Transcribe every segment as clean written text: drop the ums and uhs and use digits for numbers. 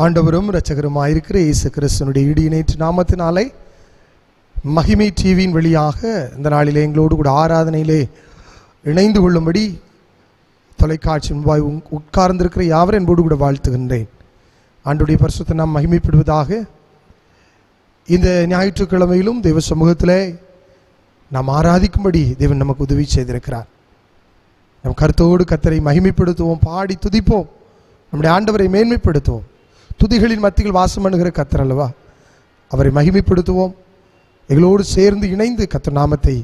ஆண்டவரும் இரட்சகருமாயிருக்கிற இயேசு கிறிஸ்துவினுடைய இடியினேற்று நாமத்தினாலே மகிமை டிவியின் வழியாக இந்த நாளிலே எங்களோடு கூட ஆராதனையிலே இணைந்து கொள்ளும்படி தொலைக்காட்சி முன்பாய் உட்கார்ந்திருக்கிற யாவரும் என்போடு கூட வாழ்த்துகின்றேன். ஆண்டுடைய பரிசுத்தை நாம் மகிமைப்படுவதாக. இந்த ஞாயிற்றுக்கிழமையிலும் தெய்வ சமூகத்திலே நாம் ஆராதிக்கும்படி தேவன் நமக்கு உதவி செய்திருக்கிறார். நம் கருத்தோடு கர்த்தரை மகிமைப்படுத்துவோம், பாடி துதிப்போம், நம்முடைய ஆண்டவரை மேன்மைப்படுத்துவோம். துதிகளின் மத்தியில் வாசம் பண்ணுகிற கர்த்தர் அல்லவா, அவரை மகிமைப்படுத்துவோம். எங்களோடு சேர்ந்து இணைந்து கர்த்தர் நாமத்தை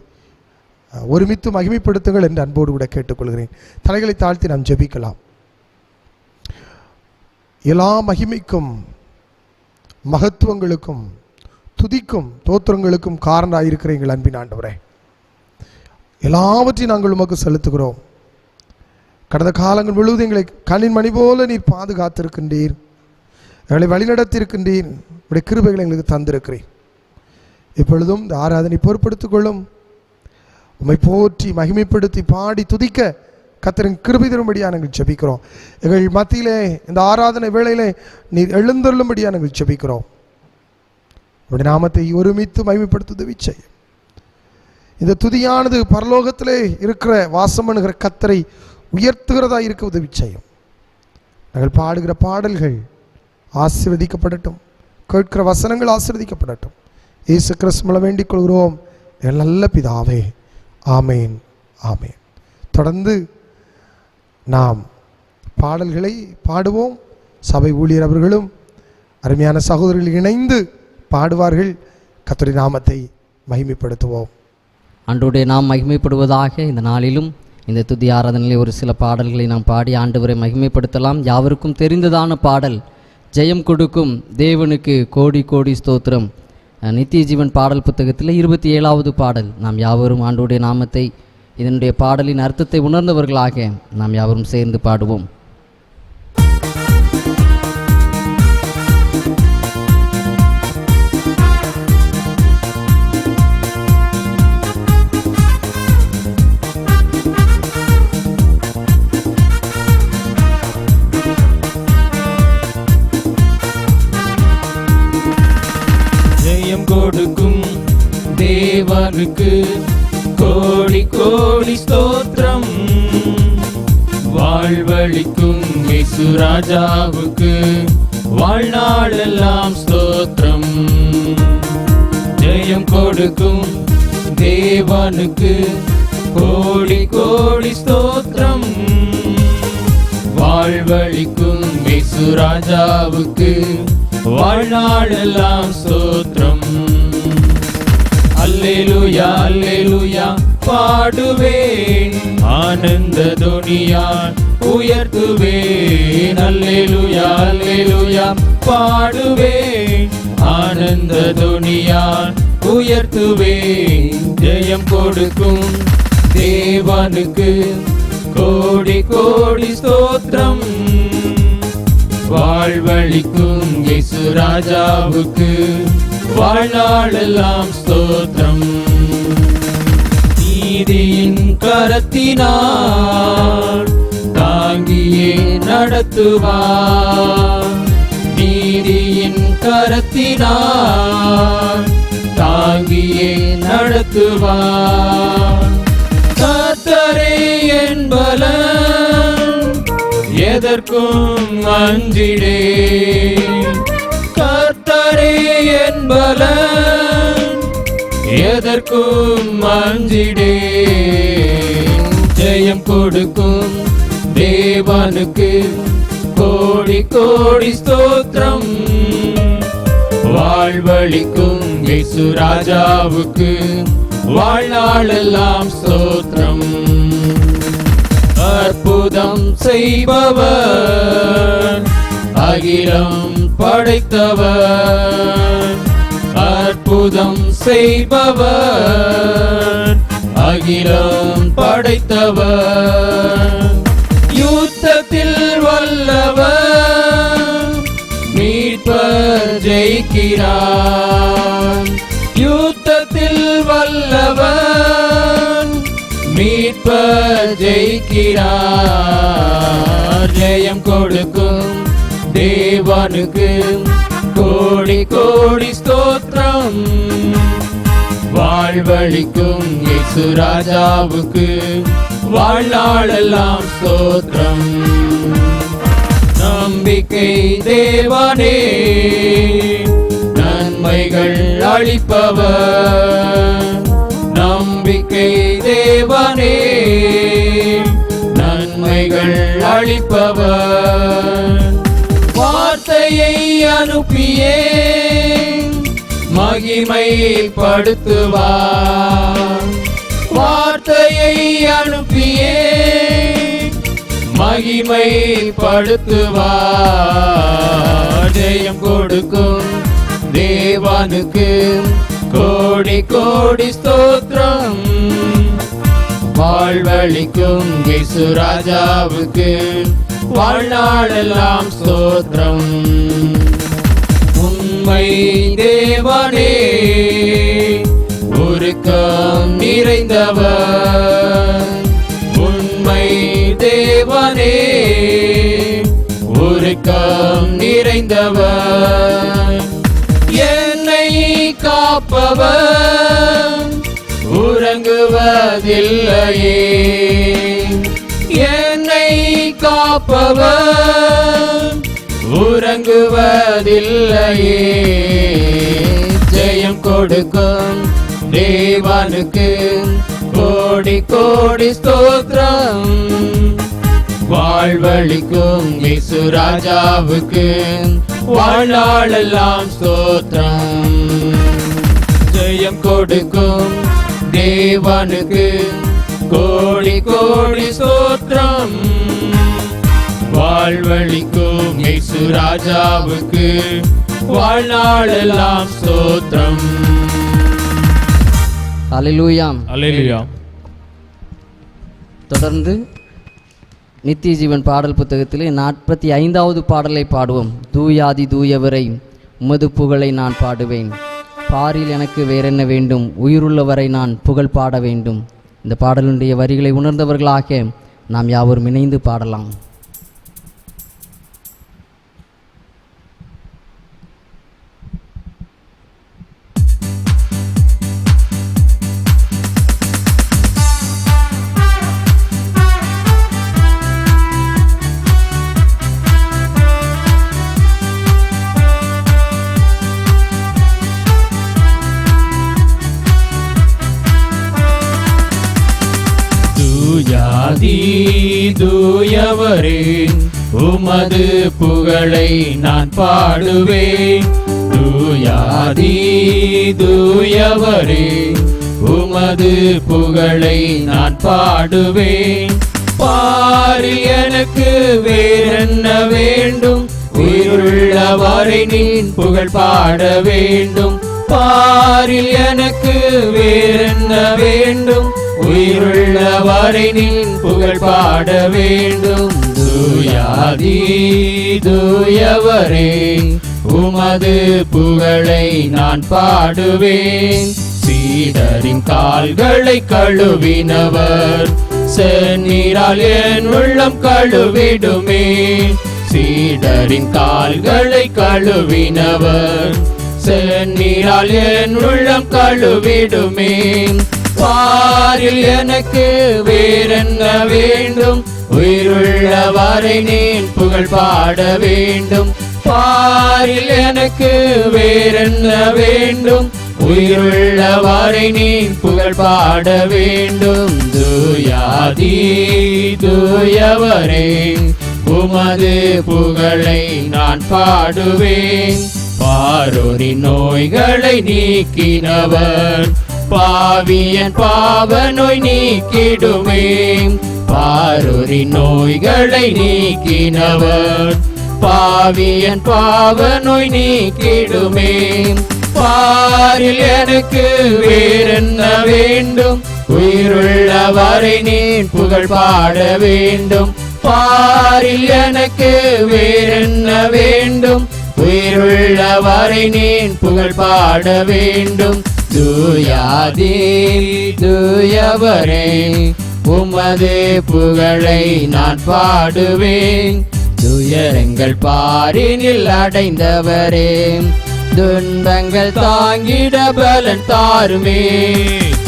ஒருமித்து மகிமைப்படுத்துங்கள் என்று அன்போடு கூட கேட்டுக்கொள்கிறேன். தலைகளை தாழ்த்தி நாம் ஜெபிக்கலாம். எல்லா மகிமைக்கும் மகத்துவங்களுக்கும் துதிக்கும் தோத்திரங்களுக்கும் காரணமாயிருக்கிற எங்கள் அன்பின் ஆண்டவரே, எல்லாவற்றையும் நாங்கள் உமக்கு செலுத்துகிறோம். கடந்த காலங்கள் முழுவதும் எங்களை கண்ணின் மணி போல நீர் பாதுகாத்திருக்கின்றீர், எங்களை வழிநடத்தியிருக்கின்றீர், உடைய கிருபைகளை எங்களுக்கு தந்திருக்கிறேன். இப்பொழுதும் இந்த ஆராதனை பொறுப்படுத்திக் கொள்ளும். உம்மை போற்றி மகிமைப்படுத்தி பாடி துதிக்க கர்த்தரின் கிருபை தரும்படியாக நாங்கள் ஜெபிக்கிறோம். எங்கள் மத்தியிலே இந்த ஆராதனை வேளையிலே நீர் எழுந்தருளும்படியாக நாங்கள் ஜெபிக்கிறோம். உடைய நாமத்தை ஒருமித்து மகிமைப்படுத்த உதவி செய்யும். இந்த துதியானது பரலோகத்திலே இருக்கிற வாசம் பண்ணுகிற கர்த்தரை உயர்த்துகிறதா இருக்க உதவி செய்யும். நாங்கள் பாடுகிற பாடல்கள் ஆசீர்வதிக்கப்படட்டும், கேட்கிற வசனங்கள் ஆசீர்வதிக்கப்படட்டும். இயேசு கிறிஸ்து மூலம் வேண்டிக் கொள்கிறோம் எங்கள் நல்ல பிதாவே, ஆமேன் ஆமேன். தொடர்ந்து நாம் பாடல்களை பாடுவோம். சபை ஊழியர் அவர்களும் அருமையான சகோதரர்கள் இணைந்து பாடுவார்கள். கர்த்தருடைய நாமத்தை மகிமைப்படுத்துவோம். ஆண்டவருடைய நாம் மகிமைப்படுவதாக. இந்த நாளிலும் இந்த துதி ஆராதனையில் ஒரு சில பாடல்களை நாம் பாடி ஆண்டவரை மகிமைப்படுத்தலாம். யாவருக்கும் தெரிந்ததான பாடல், ஜெயம் கொடுக்கும் தேவனுக்கு கோடி கோடி ஸ்தோத்திரம், நித்திய ஜீவன் பாடல் புத்தகத்தில் 27வது பாடல். நாம் யாவரும் ஆண்டவருடைய நாமத்தை, இதனுடைய பாடலின் அர்த்தத்தை உணர்ந்தவர்களாக நாம் யாவரும் சேர்ந்து பாடுவோம். கொடுக்கும் தேவனுக்கு கோடி கோடி ஸ்தோத்திரம், வாழ்வழிக்கும் இயேசு ராஜாவுக்கு வாழ்நாளெல்லாம் ஸ்தோத்திரம். ஜெயம் கொடுக்கும் தேவனுக்கு கோடி கோடி ஸ்தோத்திரம், வாழ்வழிக்கும் இயேசு ராஜாவுக்கு வாழ்நாளெல்லாம் ஸ்தோத்திரம். அல்லேலூயா அல்லேலூயா பாடுவேன், ஆனந்த துனியான் உயர்த்துவேன். அல்லேலூயா அல்லேலூயா பாடுவேன், ஆனந்த துனியான் உயர்த்துவேன். ஜெயம் கொடுக்கும் தேவனுக்கு கோடி கோடி ஸ்தோத்திரம், வாழ்வழிக்கும் இயேசு ராஜாவுக்கு வாழ்நாளெல்லாம் ஸ்தோத்திரம். நீதியின் கரத்தினார் தாங்கியே நடத்துவார், நீதியின் கரத்தினார் தாங்கியே நடத்துவார். கர்த்தரே என் பலன், எதற்கும் அஞ்சிடே. கர்த்தரே என் பலன், எதற்கும் அஞ்சிடே. ஜெயம் கொடுக்கும் தேவனுக்கு கோடி கோடி ஸ்தோத்திரம், வாழ்வழிக்கும் இயேசு ராஜாவுக்கு வாழ்நாளெல்லாம் ஸ்தோத்திரம். அற்புதம் செய்பவர், அகிலம் படைத்தவர், அற்புதம் செய்பவர், அகிலம் படைத்தவர். யுத்தத்தில் வல்லவர், மீட்பர் ஜெயிக்கிறார். யுத்தத்தில் வல்லவர், மீட்பர் ஜெயிக்கிறார். ஜெயம் கொடுக்கும் தேவனுக்கு கோடி கோடி ஸ்தோத்திரம். வாழ்வழிக்கும் இயேசு ராஜாவுக்கு வாழ்நாளெல்லாம் ஸ்தோத்திரம். நம்பிக்கை தேவனே, நன்மைகள் அளிப்பவர். நம்பிக்கை தேவனே, நன்மைகள் அளிப்பவர். வார்த்தையை அனுப்பியே மகிமைப்படுத்துவார். வார்த்தையை அனுப்பியே மகிமைப்படுத்துவார். ஜெயம் கொடுக்கும் தேவனுக்கு கோடி கோடி ஸ்தோத்திரம். வாழ்வழிக்கும் இயேசு ராஜாவுக்கு வாழ்நாளெல்லாம் ஸ்தோத்திரம். உண்மை தேவனே, உருக்கம் நிறைந்தவர். உண்மை தேவனே, உருக்கம் நிறைந்தவர். என்னை காப்பவர் உறங்குவதில்லையே. என்னை காப்பவர் உறங்குவதில்லையே. ஜெயம் கொடுக்கும் தேவனுக்கு கோடி கோடி ஸ்தோத்திரம். வாழ்வழிக்கும் இயேசு ராஜாவுக்கு வாழ்நாளெல்லாம் ஸ்தோத்திரம். ஜெயம் கொடுக்கும் தேவனுக்கு கோடி கோடி ஸ்தோத்திரம். வாழ்வழிக்கும் இயேசு ராஜாவுக்கு வாழ்நாளெல்லாம் ஸ்தோத்திரம். ஹல்லேலூயா. அல்லேலூயா. தொடர்ந்து நித்திய ஜீவன் பாடல் புத்தகத்திலே 45வது பாடலை பாடுவோம். தூயாதி தூயவரை உமது புகழை நான் பாடுவேன். பாரில் எனக்கு வேறென்ன வேண்டும், உயிருள்ளவரை நான் புகழ் பாட வேண்டும். இந்த பாடலுடைய வரிகளை உணர்ந்தவர்களாக நாம் யாவரும் இணைந்து பாடலாம். தூயாதி தூயவரே உமது புகழை நான் பாடுவேன். தூயாதி தூயவரே உமது புகழை நான் பாடுவேன். பாரில் எனக்கு வேறென்ன வேண்டும், உயிருள்ளவரை நீ புகழ் பாட வேண்டும். பாரில் எனக்கு வேறென்ன வேண்டும், உயிருள்ளவரை நீ புகழ் பாட வேண்டும். தூயாதி தூயவரே உமது புகழை நான் பாடுவேன். சீடரின் கால்களை கழுவினவர் செந்நீரால் என் உள்ளம் கழுவிடுமே. சீடரின் கால்களை கழுவினவர் செந்நீரால் என் உள்ளம் கழுவிடுமே. பாரில் எனக்கு வேறென்ன வேண்டும், உயிருள்ளவரை நீ புகழ் பாட வேண்டும். பாரில் எனக்கு வேறென்ன வேண்டும், உயிருள்ளவரை நீ புகழ் பாட வேண்டும். தூயாதி தூயவரே உமது புகழை நான் பாடுவேன். பாரோரின் நோய்களை நீக்கினவர் பாவியன் பாவ நோய் நீக்கிடுமே. பாரோரின் நோய்களை நீக்கினவர் பாவியன் பாவ நோய் நீக்கிடுமே. பாரில் எனக்கு வேறென்ன வேண்டும், உயிருள்ளவரை நீ புகழ் பாட வேண்டும். பாரில் எனக்கு வேறென்ன வேண்டும், உயிருள்ளவரை நீ புகழ் பாட வேண்டும். தூயாதி தூயவரே உமது புகழை நான் பாடுவேன். துயரங்கள் பாரினில் அடைந்தவரே, துன்பங்கள் தாங்கிட பலன் தாருமே.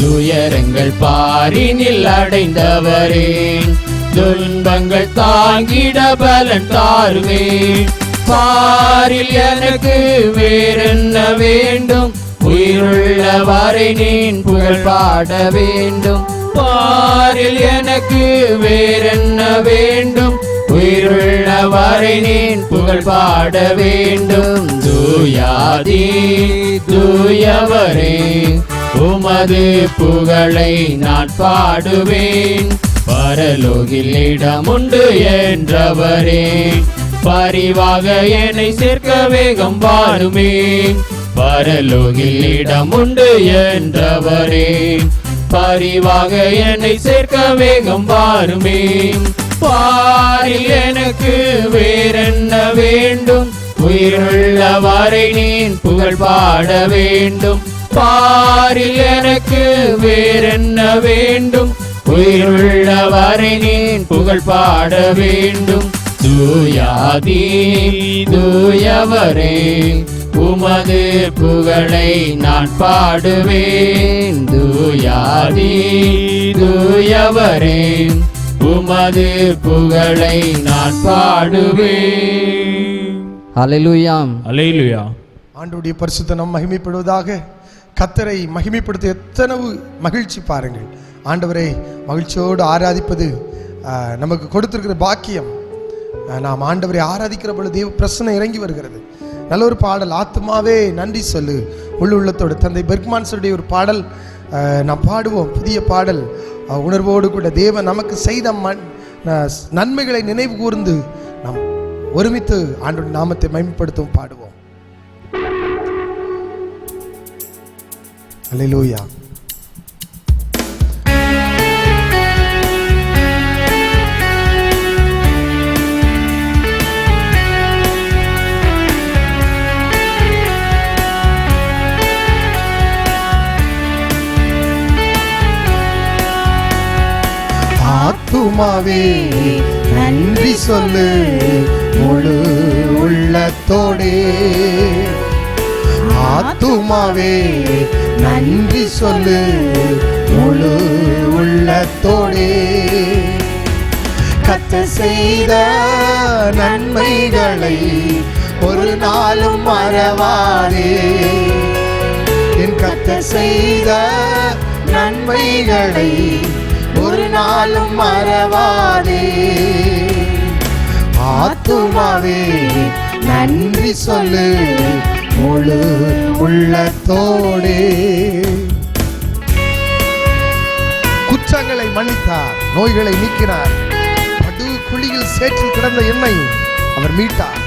துயரங்கள் பாரினில் அடைந்தவரே, துன்பங்கள் தாங்கிட பலன் தாருமே. பாரில் எனக்கு வேறென்ன வேண்டும், உயிருள்ள வரை நீன் புகழ் பாட வேண்டும். பாரில் எனக்கு வேறென்ன வேண்டும், உயிருள்ள வரை நீன் புகழ் பாட வேண்டும். தூயாதி தூயவரே, உமது புகழை நான் பாடுவேன். பரலோகில் இடமுண்டு என்றவரே, பரிவாக என்னை சேர்க்க வேகம் வாருமே. பரலோகில் இடமுண்டு என்றவரே, பரிவாக என்னை சேர்க்க வேகம் வாருமே. பாரில் எனக்கு வேறென்ன வேண்டும், உயிருள்ள வரை நீன் புகழ் பாட வேண்டும். பாரில் எனக்கு வேறென்ன வேண்டும், உயிருள்ள வரை நீன் புகழ் பாட வேண்டும். தூயாதி தூயவரே, உமது புகழை நான் பாடுவேன். தூயாதி தூயவரே, உமது புகழை நான் பாடுவேன். ஹல்லேலூயா. அல்லேலூயா. ஆண்டவருடைய பரிசுத்த நாம் மகிமைப்படுவதாக. கர்த்தரை பிரசன்னப்படுத்த எத்தனவு மகிழ்ச்சி பாருங்கள். ஆண்டவரை மகிழ்ச்சியோடு ஆராதிப்பது நமக்கு கொடுத்திருக்கிற பாக்கியம். நாம் ஆண்டவரை ஆராதிக்கிற பொழுது தேவ பிரசன்னம் இறங்கி வருகிறது. நல்ல ஒரு பாடல், ஆத்துமாவே நன்றி சொல்லு உள்ளத்தோடு. தந்தை பெர்க்மான்ஸுடைய ஒரு பாடல் நாம் பாடுவோம். புதிய பாடல் உணர்வோடு கூட தேவன் நமக்கு செய்த நன்மைகளை நினைவு கூர்ந்து நாம் ஒருமித்து ஆண்டவருடைய நாமத்தை மகிமைப்படுத்தும் பாடுவோம். அல்லேலூயா. ஆத்துமாவே நன்றி சொல்லு முழு உள்ளத்தோடே. ஆத்துமாவே நன்றி சொல்லு முழு உள்ளத்தோடே. கர்த்தர் செய்த நன்மைகளை ஒரு நாளும் மறவாதே. என் கர்த்தர் செய்த நன்மைகளை ஒரு நாளும் மறவாதே. ஆத்துமாவே நன்றி சொல்லு முழு உள்ளத்தோடே. குற்றங்களை மன்னித்தார், நோய்களை நீக்கினார். படு குழியில் சேற்றில் கிடந்த என்னை அவர் மீட்டார்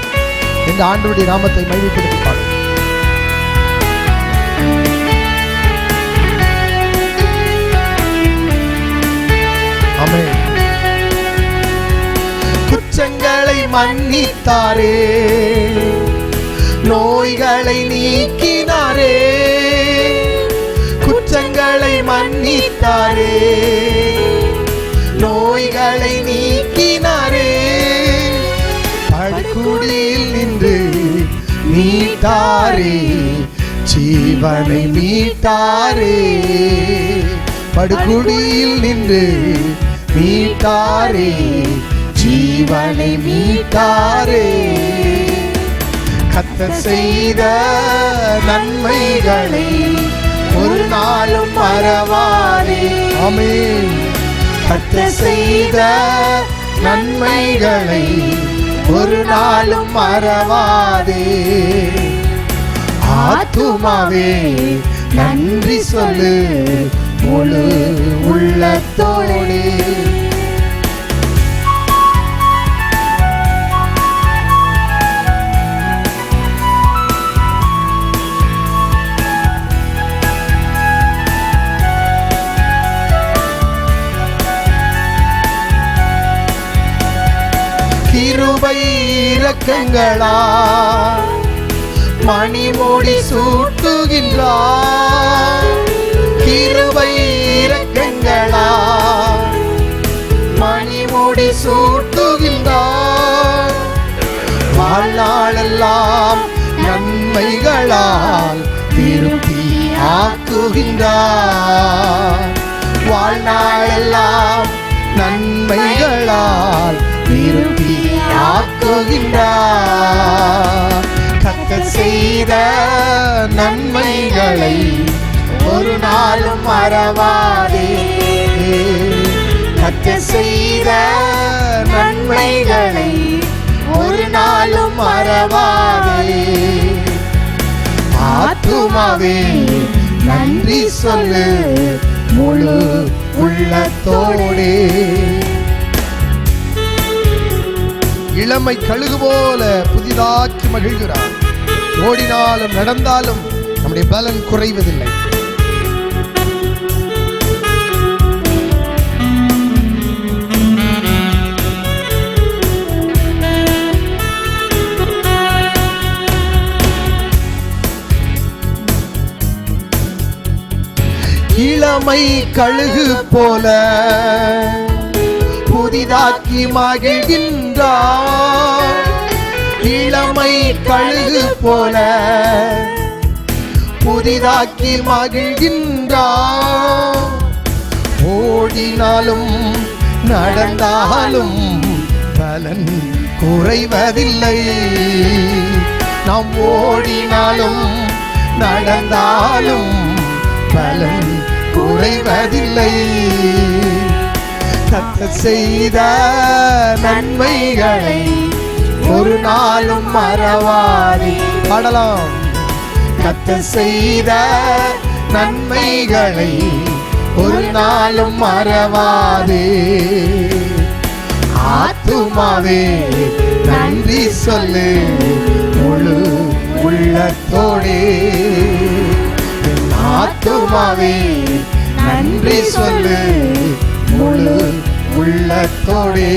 என்று ஆண்டவருடைய நாமத்தை மகிமைப்படுத்தினார். குற்றங்களை மன்னித்தாரே, நோய்களை நீக்கினாரே. குற்றங்களை மன்னித்தாரே, நோய்களை நீக்கினாரே. படுகுழியில் நின்று மீட்டாரே, ஜீவனை மீட்டாரே. படுகுழியில் நின்று மீட்டாரே, ஜீவனை மீட்டாரே. கர்த்தர் செய்த நன்மைகளை ஒரு நாளும் மறவாதே. ஆமென். கர்த்தர் செய்த நன்மைகளை ஒரு நாளும் மறவாதே. ஆத்துமாவே நன்றி சொல்லு முழு உள்ளத்தோடே. கிருபை இரக்கங்களா மணிமுடி சூட்டுகின்றார். கிருபை இரக்கங்களா மணிமுடி சூட்டுகின்றார். வாழ்நாளெல்லாம் நன்மைகளால் திருப்தி ஆக்குகின்றார். வாழ்நாளெல்லாம் நன்மைகளால் திருப்தி ஆக்குகின்றார். கர்த்தர் செய்த நன்மைகளை ஒரு நாளும் மறவாதே. கர்த்தர் செய்த நன்மைகளை ஒரு நாளும் மறவாதே. ஆத்துமாவே நன்றி சொல்லு முழு உள்ளத்தோடே. இளமை கழுகு போல புதிதாக்கி மகிழ்கிறார். ஓடினாலும் நடந்தாலும் நம்முடைய பலன் குறைவதில்லை. இளமை கழுகு போல புதிதாக்கி மகிழ்கின்றார். இளமை கழுகு போல புதிதாக்கி மகிழ்கின்றார். ஓடினாலும் நடந்தாலும் பலன் குறைவதில்லை. நாம் ஓடினாலும் நடந்தாலும் பலன் குறைவதில்லை. கர்த்தர் செய்த நன்மைகளை ஒரு நாளும் மறவாதே. பாடலாம். கர்த்தர் செய்த நன்மைகளை ஒரு நாளும் மறவாதே. ஆத்துமாவே நன்றி சொல்லு முழு உள்ளத்தோடே. ஆத்துமாவே நன்றி சொல்லு முழு உள்ளத்தோடே.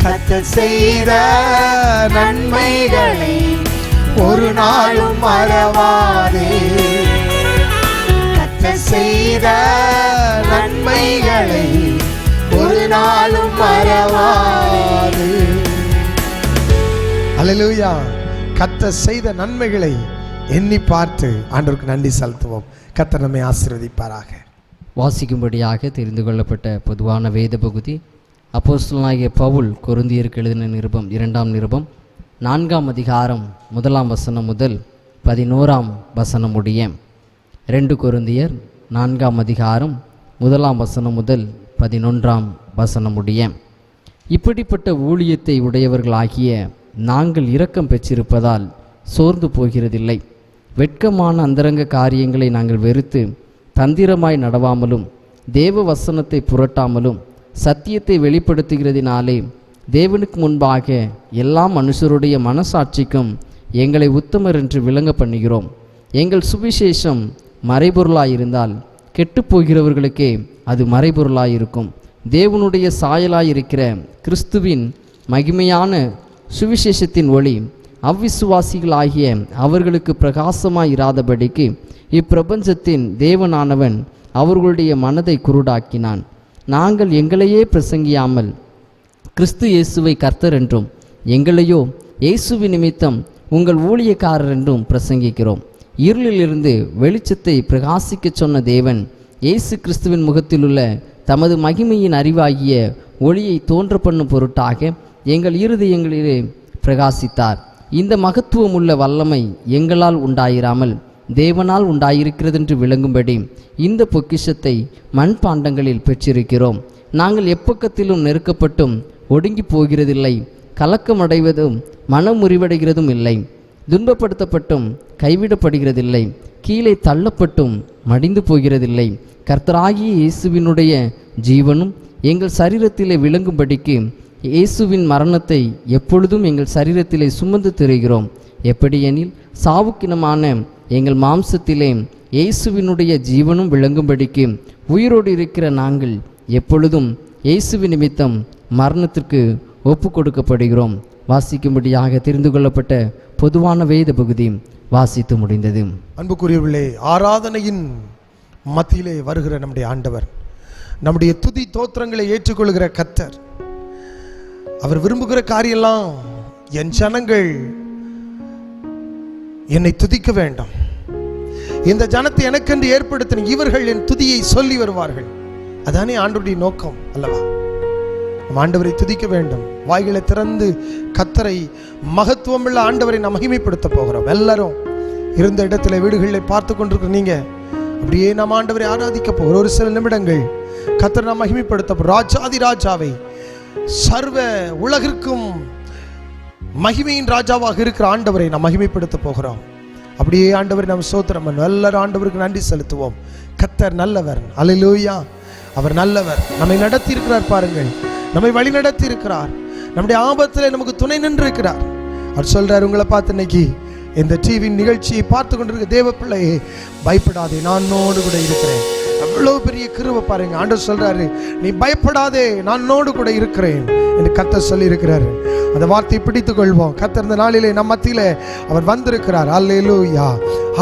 கர்த்தர் செய்த நன்மைகளை ஒரு நாளும் மறவாதே. கர்த்தர் செய்த நன்மைகளை ஒரு நாளும் மறவாதே. அல்லேலூயா. கர்த்தர் செய்த நன்மைகளை எண்ணி பார்த்து ஆண்டவருக்கு நன்றி செலுத்துவோம். கர்த்தர் நம்மை ஆசீர்வதிப்பாராக. வாசிக்கும்படியாக தெரிந்து கொள்ளப்பட்ட பொதுவான வேத பகுதி அப்போஸ்தலனாகிய பவுல் கொரிந்தியருக்கு எழுதின நிருபம் 2ஆம் நிருபம் 4ஆம் அதிகாரம் 1ஆம் வசனம் முதல் 11ஆம் வசனம் முடிய. 2 கொரிந்தியர் 4ஆம் அதிகாரம் 1ஆம் வசனம் முதல் 11ஆம் வசனம் முடிய. இப்படிப்பட்ட ஊழியத்தை உடையவர்களாகிய நாங்கள் இரக்கம் பெற்றிருப்பதால் சோர்ந்து போகிறதில்லை. வெட்கமான அந்தரங்க காரியங்களை நாங்கள் வெறுத்து தந்திரமாய் நடவாமலும் தேவ வசனத்தை புரட்டாமலும் சத்தியத்தை வெளிப்படுத்துகிறதினாலே தேவனுக்கு முன்பாக எல்லா மனுஷருடைய மனசாட்சிக்கும் எங்களை உத்தமர் என்று விளங்க பண்ணுகிறோம். எங்கள் சுவிசேஷம் மறைபொருளாயிருந்தால் கெட்டுப்போகிறவர்களுக்கே அது மறைபொருளாயிருக்கும். தேவனுடைய சாயலாயிருக்கிற கிறிஸ்துவின் மகிமையான சுவிசேஷத்தின் ஒளி அவ்விசுவாசிகளாகிய அவர்களுக்கு பிரகாசமாயிராதபடிக்கு இப்பிரபஞ்சத்தின் தேவனானவன் அவர்களுடைய மனதை குருடாக்கினான். நாங்கள் எங்களையே பிரசங்கியாமல் கிறிஸ்து இயேசுவை கர்த்தர் என்றும் எங்களையோ இயேசுவின் நிமித்தம் உங்கள் ஊழியக்காரர் என்றும் பிரசங்கிக்கிறோம். இருளிலிருந்து வெளிச்சத்தை பிரகாசிக்கச் சொன்ன தேவன் இயேசு கிறிஸ்துவின் முகத்திலுள்ள தமது மகிமையின் அறிவாகிய ஒளியை தோன்ற பண்ணும் பொருட்டாக எங்கள் இருதயங்களிலே பிரகாசித்தார். இந்த மகத்துவமுள்ள வல்லமை எங்களால் உண்டாயிராமல் தேவனால் உண்டாயிருக்கிறதென்று விளங்கும்படி இந்த பொக்கிஷத்தை மண்பாண்டங்களில் பெற்றிருக்கிறோம். நாங்கள் எப்பக்கத்திலும் நெருக்கப்பட்டும் ஒடுங்கி போகிறதில்லை, கலக்கமடைவதும் மனமுறிவடைகிறதும் இல்லை, துன்பப்படுத்தப்பட்டும் கைவிடப்படுகிறதில்லை, கீழே தள்ளப்பட்டும் மடிந்து போகிறதில்லை. கர்த்தராகிய இயேசுவினுடைய ஜீவனும் எங்கள் சரீரத்திலே விளங்கும்படிக்கு இயேசுவின் மரணத்தை எப்பொழுதும் எங்கள் சரீரத்திலே சுமந்து திரிகிறோம். எப்படியெனில் சாவுக்கினமான எங்கள் மாம்சத்திலே இயேசுவினுடைய ஜீவனும் விளங்கும்படிக்கு உயிரோடு இருக்கிற நாங்கள் எப்பொழுதும் இயேசுவின் நிமித்தம் மரணத்திற்கு ஒப்பு கொடுக்கப்படுகிறோம். வாசிக்கும்படியாக தெரிந்து கொள்ளப்பட்ட பொதுவான வேத பகுதி வாசித்து முடிந்தது. அன்புக்குரியவர்களே, ஆராதனையின் மத்தியிலே வருகிற நம்முடைய ஆண்டவர், நம்முடைய துதி தோத்திரங்களை ஏற்றுக்கொள்கிற கர்த்தர், அவர் விரும்புகிற காரியெல்லாம் என் ஜனங்கள் என்னை துதிக்க வேண்டும். இந்த ஜனத்தை எனக்கென்று ஏற்படுத்தின இவர்கள் என் துதியை சொல்லி வருவார்கள். அதானே ஆண்டவருடைய நோக்கம் அல்லவா? நம் ஆண்டவரை துதிக்க வேண்டும். வாய்களை திறந்து கர்த்தரை, மகத்துவமுள்ள ஆண்டவரை நாம் மகிமைப்படுத்த போகிறோம். எல்லாரும் இருந்த இடத்துல வீடுகளில் பார்த்து கொண்டிருக்கிற நீங்க அப்படியே நாம் ஆண்டவரை ஆராதிக்க போகிறோம். ஒரு சில நிமிடங்கள் கர்த்தரை நாம் மகிமைப்படுத்த ராஜாதி ராஜாவை, சர்வ உலகிற்கும் மகிமையின் ராஜாவாக இருக்கிற ஆண்டவரை நாம் மகிமைப்படுத்த போகிறோம். அப்படியே ஆண்டவரை நாம் ஸ்தோத்திரம் எல்லாரும் ஆண்டவருக்கு நன்றி செலுத்துவோம். கர்த்தர் நல்லவர். அல்லேலூயா. அவர் நல்லவர். நம்மை நடத்தி இருக்கிறார். பாருங்கள், நம்மை வழி நடத்தி இருக்கிறார். நம்முடைய ஆபத்தில் நமக்கு துணை நின்று இருக்கிறார். அவர் சொல்றார், உங்களை பார்த்து இன்னைக்கு இந்த டிவி நிகழ்ச்சியை பார்த்து கொண்டிருக்க தேவ பிள்ளையே, பயப்படாதே, நான் உன்னோடு கூட இருக்கிறேன். அவ்வளவு பெரிய கிருபை பாருங்க. ஆண்டவர் சொல்றாரு, நீ பயப்படாதே, நான் உன்னோடு கூட இருக்கிறேன் என்று கர்த்தர் சொல்லி இருக்கிறாரு. அந்த வார்த்தையை பிடித்துக் கொள்வோம். கர்த்தர் இந்த நாளிலே நம் மத்தியிலே அவர் வந்திருக்கிறார். அல்லேலூயா,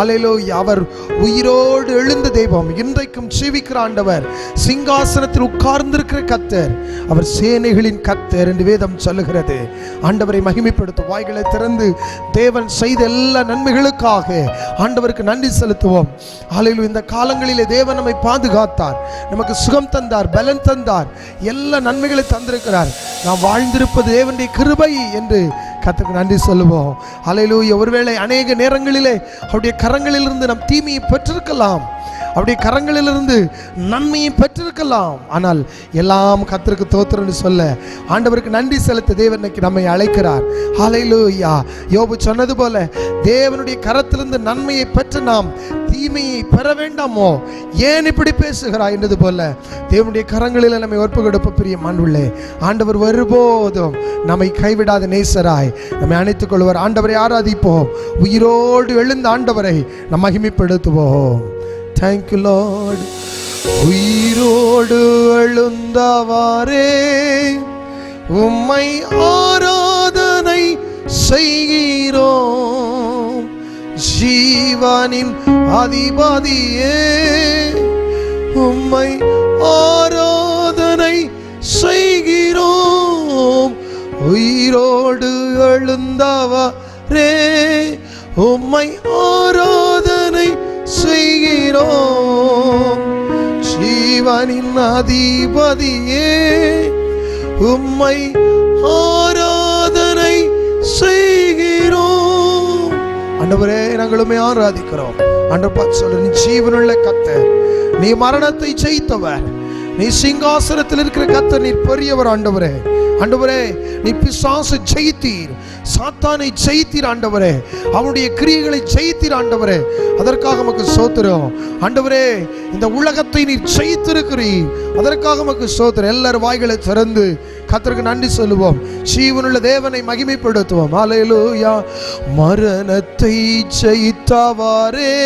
அல்லேலூயா. அவர் உயிரோடு எழுந்த தெய்வம், இன்றைக்கும் ஜீவிக்கிற ஆண்டவர், சிங்காசனத்தில் உட்கார்ந்திருக்கிற கர்த்தர், அவர் சேனைகளின் கர்த்தர் என்று வேதம் சொல்லுகிறது. ஆண்டவரை மகிமைப்படுத்தும் வாய்களை திறந்து தேவன் செய்த எல்லா நன்மைகளுக்காக ஆண்டவருக்கு நன்றி செலுத்துவோம். அல்லேலூயா. இந்த காலங்களிலே தேவன் நம்மை பாதுகாத்தார், நமக்கு சுகம் தந்தார், பலன் தந்தார், எல்லா நன்மைகளை தந்திருக்கிறார். நாம் வாழ்ந்திருப்பது தேவனுடைய கிருபை என்று கர்த்தருக்கு நன்றி சொல்லுவோம். அல்லேலூயா. ஒருவேளை அநேக நேரங்களிலே அவருடைய கரங்களிலிருந்து நம் தீமையை பெற்றிருக்கலாம், அவருடைய கரங்களிலிருந்து நன்மையை பெற்றிருக்கலாம். ஆனால் எல்லாம் கர்த்தருக்கு தோத்திரம்னு சொல்ல, ஆண்டவருக்கு நன்றி செலுத்த தேவன் நம்மை அழைக்கிறார். அல்லேலூயா. யோபு சொன்னது போல, தேவனுடைய கரத்திலிருந்து நன்மையை பெற்று நாம் தீமையை பெற வேண்டாமோ, ஏன் இப்படி பேசுகிறாய் என்றது போல தேவனுடைய கரங்களில் நம்மை ஒப்பு கொடுப்ப பிரிய மண்ணுள்ளே ஆண்டவர் ஒருபோதும் நம்மை கைவிடாத நேசராய் நம்மை அணைத்துக் கொள்வார். ஆண்டவரை ஆராதிப்போம். உயிரோடு எழுந்த ஆண்டவரை நாம் மகிமைப்படுத்துவோம். Thank you Lord. உயிரோடு எழுந்தவாரே உம்மை ஆராதனை செய்கிறோம். ஜீவனின் அதிபதியே உம்மை ஆராதனை செய்கிறோம். உயிரோடு எழுந்தவரே உம்மை ஆராதனை செய்கிறோம். ஜீவனின் அதிபதியே உம்மை ஆராதனை செய்கிறோம். ஆண்டவரே, நாங்களுமே ஆராதிக்கிறோம். ஆண்டவர் பார்த்து சொல்ற, நீ ஜீவனுள்ள கர்த்தர், நீ மரணத்தை ஜெயித்தவர், நீ சிங்காசனத்தில் இருக்கிற கர்த்தர், நீ பெரியவர். ஆண்டவரே, ஆண்டவரே, நீ பிசாசை ஜெயித்தீர், சாத்தானை ஜெயித்தீர். ஆண்டவரே, அவனுடைய கிரியைகளை ஜெயித்தீர். ஆண்டவரே, அதற்காக உமக்கு ஸ்தோத்திரம். ஆண்டவரே, இந்த உலகத்தை நீ ஜெயித்திருக்கிறீர், அதற்காக உமக்கு ஸ்தோத்திரம். எல்லாரும் வாய்களை திறந்து கர்த்தருக்கு நன்றி சொல்லுவோம். ஜீவனுள்ள தேவனை மகிமைப்படுத்துவோம். அல்லேலூயா. மரணத்தை ஜெயித்தவரே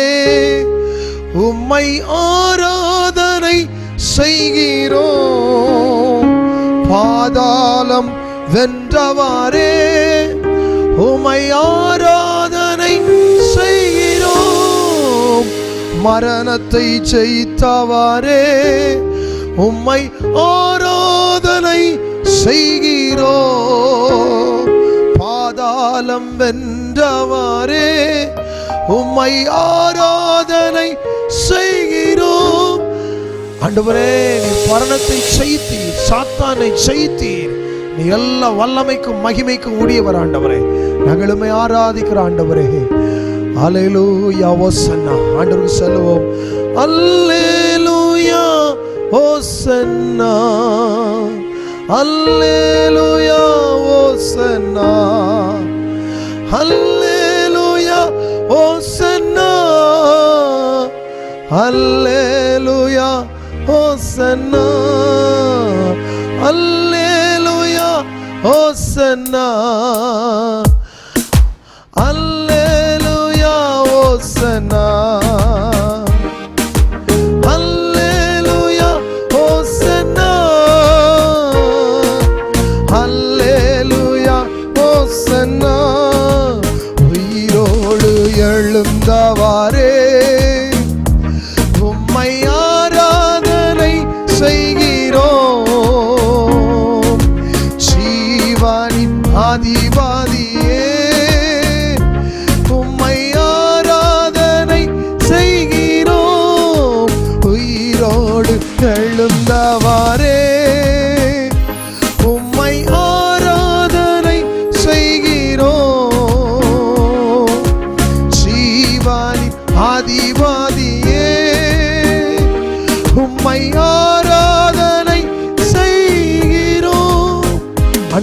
உம்மை ஆராதனை செய்கிறோம். பாதாளம் வென்றவாரே உம்மை ஆராதனை செய்கிறோம். மரணத்தை ஜெயித்தவாரே உம்மை ஆராதனை செய்கிறோம். பாதாளம் வென்றவாரே உம்மை ஆராதனை செய்கிறோம். ஆண்டவரே, நீ மரணத்தை ஜெயித்தீர், சாத்தானை ஜெயித்தீர், நீ எல்லா வல்லமைக்கும் மகிமைக்கும் உரியவர். ஆண்டவரே, நாங்களுமே ஆராதிக்கிற ஆண்டவரே. அல்லேலூயா. ஓசன்னா. ஆண்டவருக்கு சொல்லுவோம். அல்லேலூயா ஓசன்னா, அல்லேலூயா ஓசன்னா, அல்லேலூயா ஓசன்னா, அல்லேலூயா ஓசன்னா, அல்லேலூயா ஓசன்னா, அல்லேலூயா ஓசன்னா, அல்லேலூயா ஓசன்னா, அல்லேலூயா ஓசன்னா. உயிரோடு எழுந்தவாரே உம்மை ஆராதனை செய்கிறோம். ஜீவனின் அதிபதியே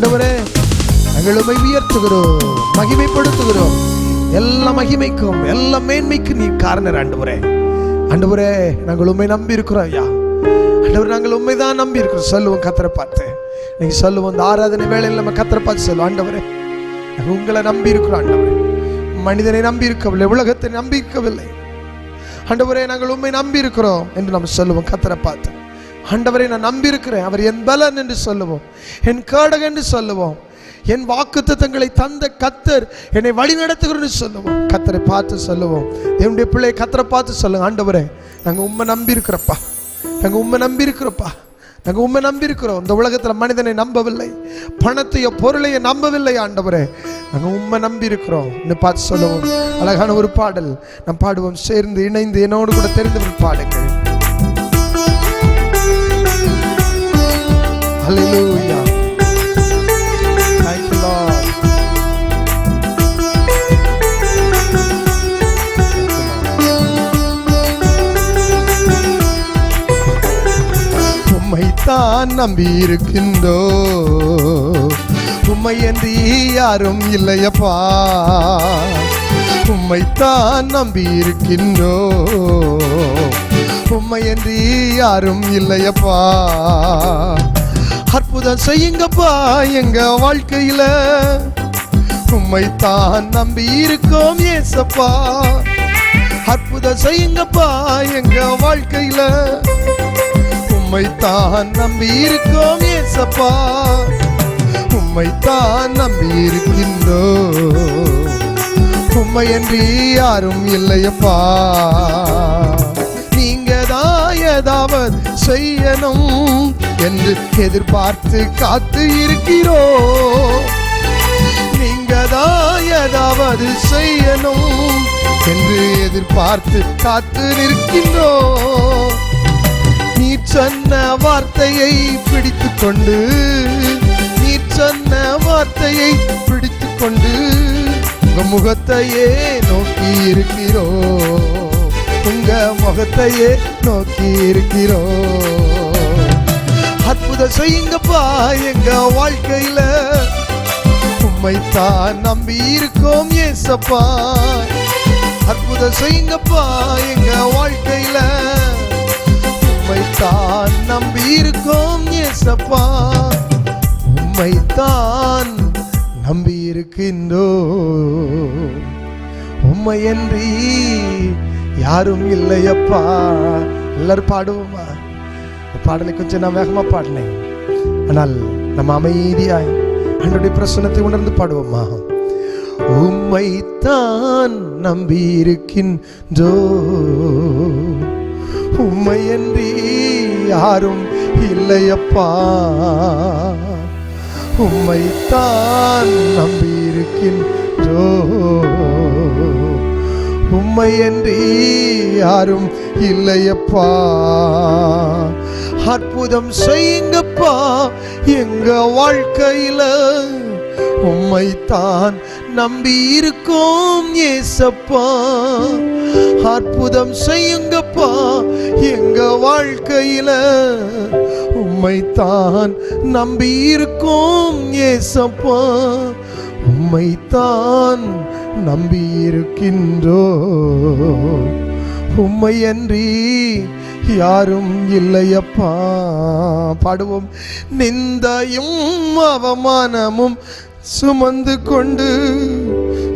ஆண்டவரே நாங்கள் உம்மை உயர்த்துகிறோம், மகிமைப்படுத்துகிறோம். எல்லா மகிமைக்கும் எல்லா மேன்மைக்கும் நீ காரணர் ஆண்டவரே. ஆண்டவரே நாங்கள் உம்மை நம்பி இருக்கிறோம் ஐயா. ஆண்டவர் நாங்கள் உண்மை தான் நம்பி இருக்கிறோம். சொல்லுவோம் கர்த்தரை பார்த்து, நீங்க சொல்லுவோம் இந்த ஆராதனை வேளையில் நம்ம கர்த்தரை பார்த்து சொல்லுவோம், ஆண்டவரே நாங்கள் உங்களை நம்பி இருக்கிறோம். ஆண்டவரே மனிதனை நம்பி இருக்கவில்லை, உலகத்தை நம்பி இருக்கவில்லை. ஆண்டவரே நாங்கள் உண்மை நம்பி இருக்கிறோம் என்று நம்ம சொல்லுவோம் கர்த்தரை பார்த்து. ஆண்டவரை நான் நம்பி இருக்கிறேன், அவர் என் பலன் என்று சொல்லுவோம், என் கேடகன் என்று சொல்லுவோம், என் வாக்குத்தத்தங்களை தந்த கர்த்தர் என்னை வழி நடத்துகிறேன்னு சொல்லுவோம். கர்த்தரை பார்த்து சொல்லுவோம். என்னுடைய பிள்ளை கர்த்தரை பார்த்து சொல்லுங்க, ஆண்டவரே நாங்கள் உண்மை நம்பி இருக்கிறப்பா, நாங்கள் உண்மை நம்பி இருக்கிறப்பா, நாங்கள் உண்மை நம்பி இருக்கிறோம். இந்த உலகத்தில் மனிதனை நம்பவில்லை, பணத்தையோ பொருளையோ நம்பவில்லை. ஆண்டவரே நாங்கள் உண்மை நம்பி இருக்கிறோம் இன்னும் பார்த்து சொல்லுவோம். அழகான ஒரு பாடல் நம் பாடுவோம், சேர்ந்து இணைந்து என்னோடு கூட தெரிந்தவர்கள் பாடுங்கள். Hallelujah. Thank you, Lord. உம்மைத்தான் நம்பி இருக்கின்றோ, உம்மையன்றி யாரும் இல்லையப்பா. உம்மைத்தான் நம்பி இருக்கின்றோ, உம்மையன்றி யாரும் இல்லையப்பா. அற்புதம் செய்யுங்கப்பா எங்க வாழ்க்கையில, உம்மைத்தான் நம்பி இருக்கோம் ஏசப்பா. அற்புதம் செய்யுங்கப்பா எங்க வாழ்க்கையில, உம்மைத்தான் நம்பி இருக்கோம் ஏசப்பா. உம்மைத்தான் நம்பி இருக்கின்றோ, உம்மையன்றி யாரும் இல்லையப்பா. நீங்க தான் ஏதாவது செய்யணும் என்று எதிர்பார்த்து காத்து இருக்கிறோம். நீங்க தான் ஏதாவது செய்யணும் என்று எதிர்பார்த்து காத்து நிற்கின்றோம். நீ சொன்ன வார்த்தையை பிடித்து கொண்டு, நீ சொன்ன வார்த்தையை பிடித்து கொண்டு உங்க முகத்தையே நோக்கி இருக்கிறோம், உங்க முகத்தையே நோக்கி இருக்கிறோம். அற்புதம் செய்யுங்கப்பா எங்க வாழ்க்கையில, உம்மைத்தான் நம்பி இருக்கோம் ஏசப்பா. அற்புதம் செய்யுங்கப்பா எங்க வாழ்க்கையில, உம்மைத்தான் நம்பி இருக்கோம் ஏசப்பா. உம்மைத்தான் நம்பி இருக்கின்றோ, உம்மையன்றி யாரும் இல்லையப்பா. எல்லாரும் பாடுவோமா? பாடலை கொஞ்சம் நான் வேகமா பாடினேன், ஆனால் நம்ம அமைதியாய் ஆண்டவருடைய பிரசன்னத்தை உணர்ந்து பாடுவோமா? உம்மைத்தான் நம்பி இருக்கின்றோ, உம்மையன்றி யாரும் இல்லையப்பா. உம்மைத்தான் நம்பி இருக்கின்றோ, உம்மையன்றி யாரும் இல்லையப்பா. அற்புதம் செய்யுங்கப்பா எங்க வாழ்க்கையில, உம்மைத்தான் நம்பி இருக்கோம் ஏசப்பா. அற்புதம் செய்யுங்கப்பா எங்க வாழ்க்கையில, உம்மைத்தான் நம்பி இருக்கோம் ஏசப்பா. உம்மைத்தான் நம்பி இருக்கின்றோ, உம்மையன்றி யாரும் இல்லையப்பா. பாடுவோம். நிந்தையும் அவமானமும் சுமந்து கொண்டு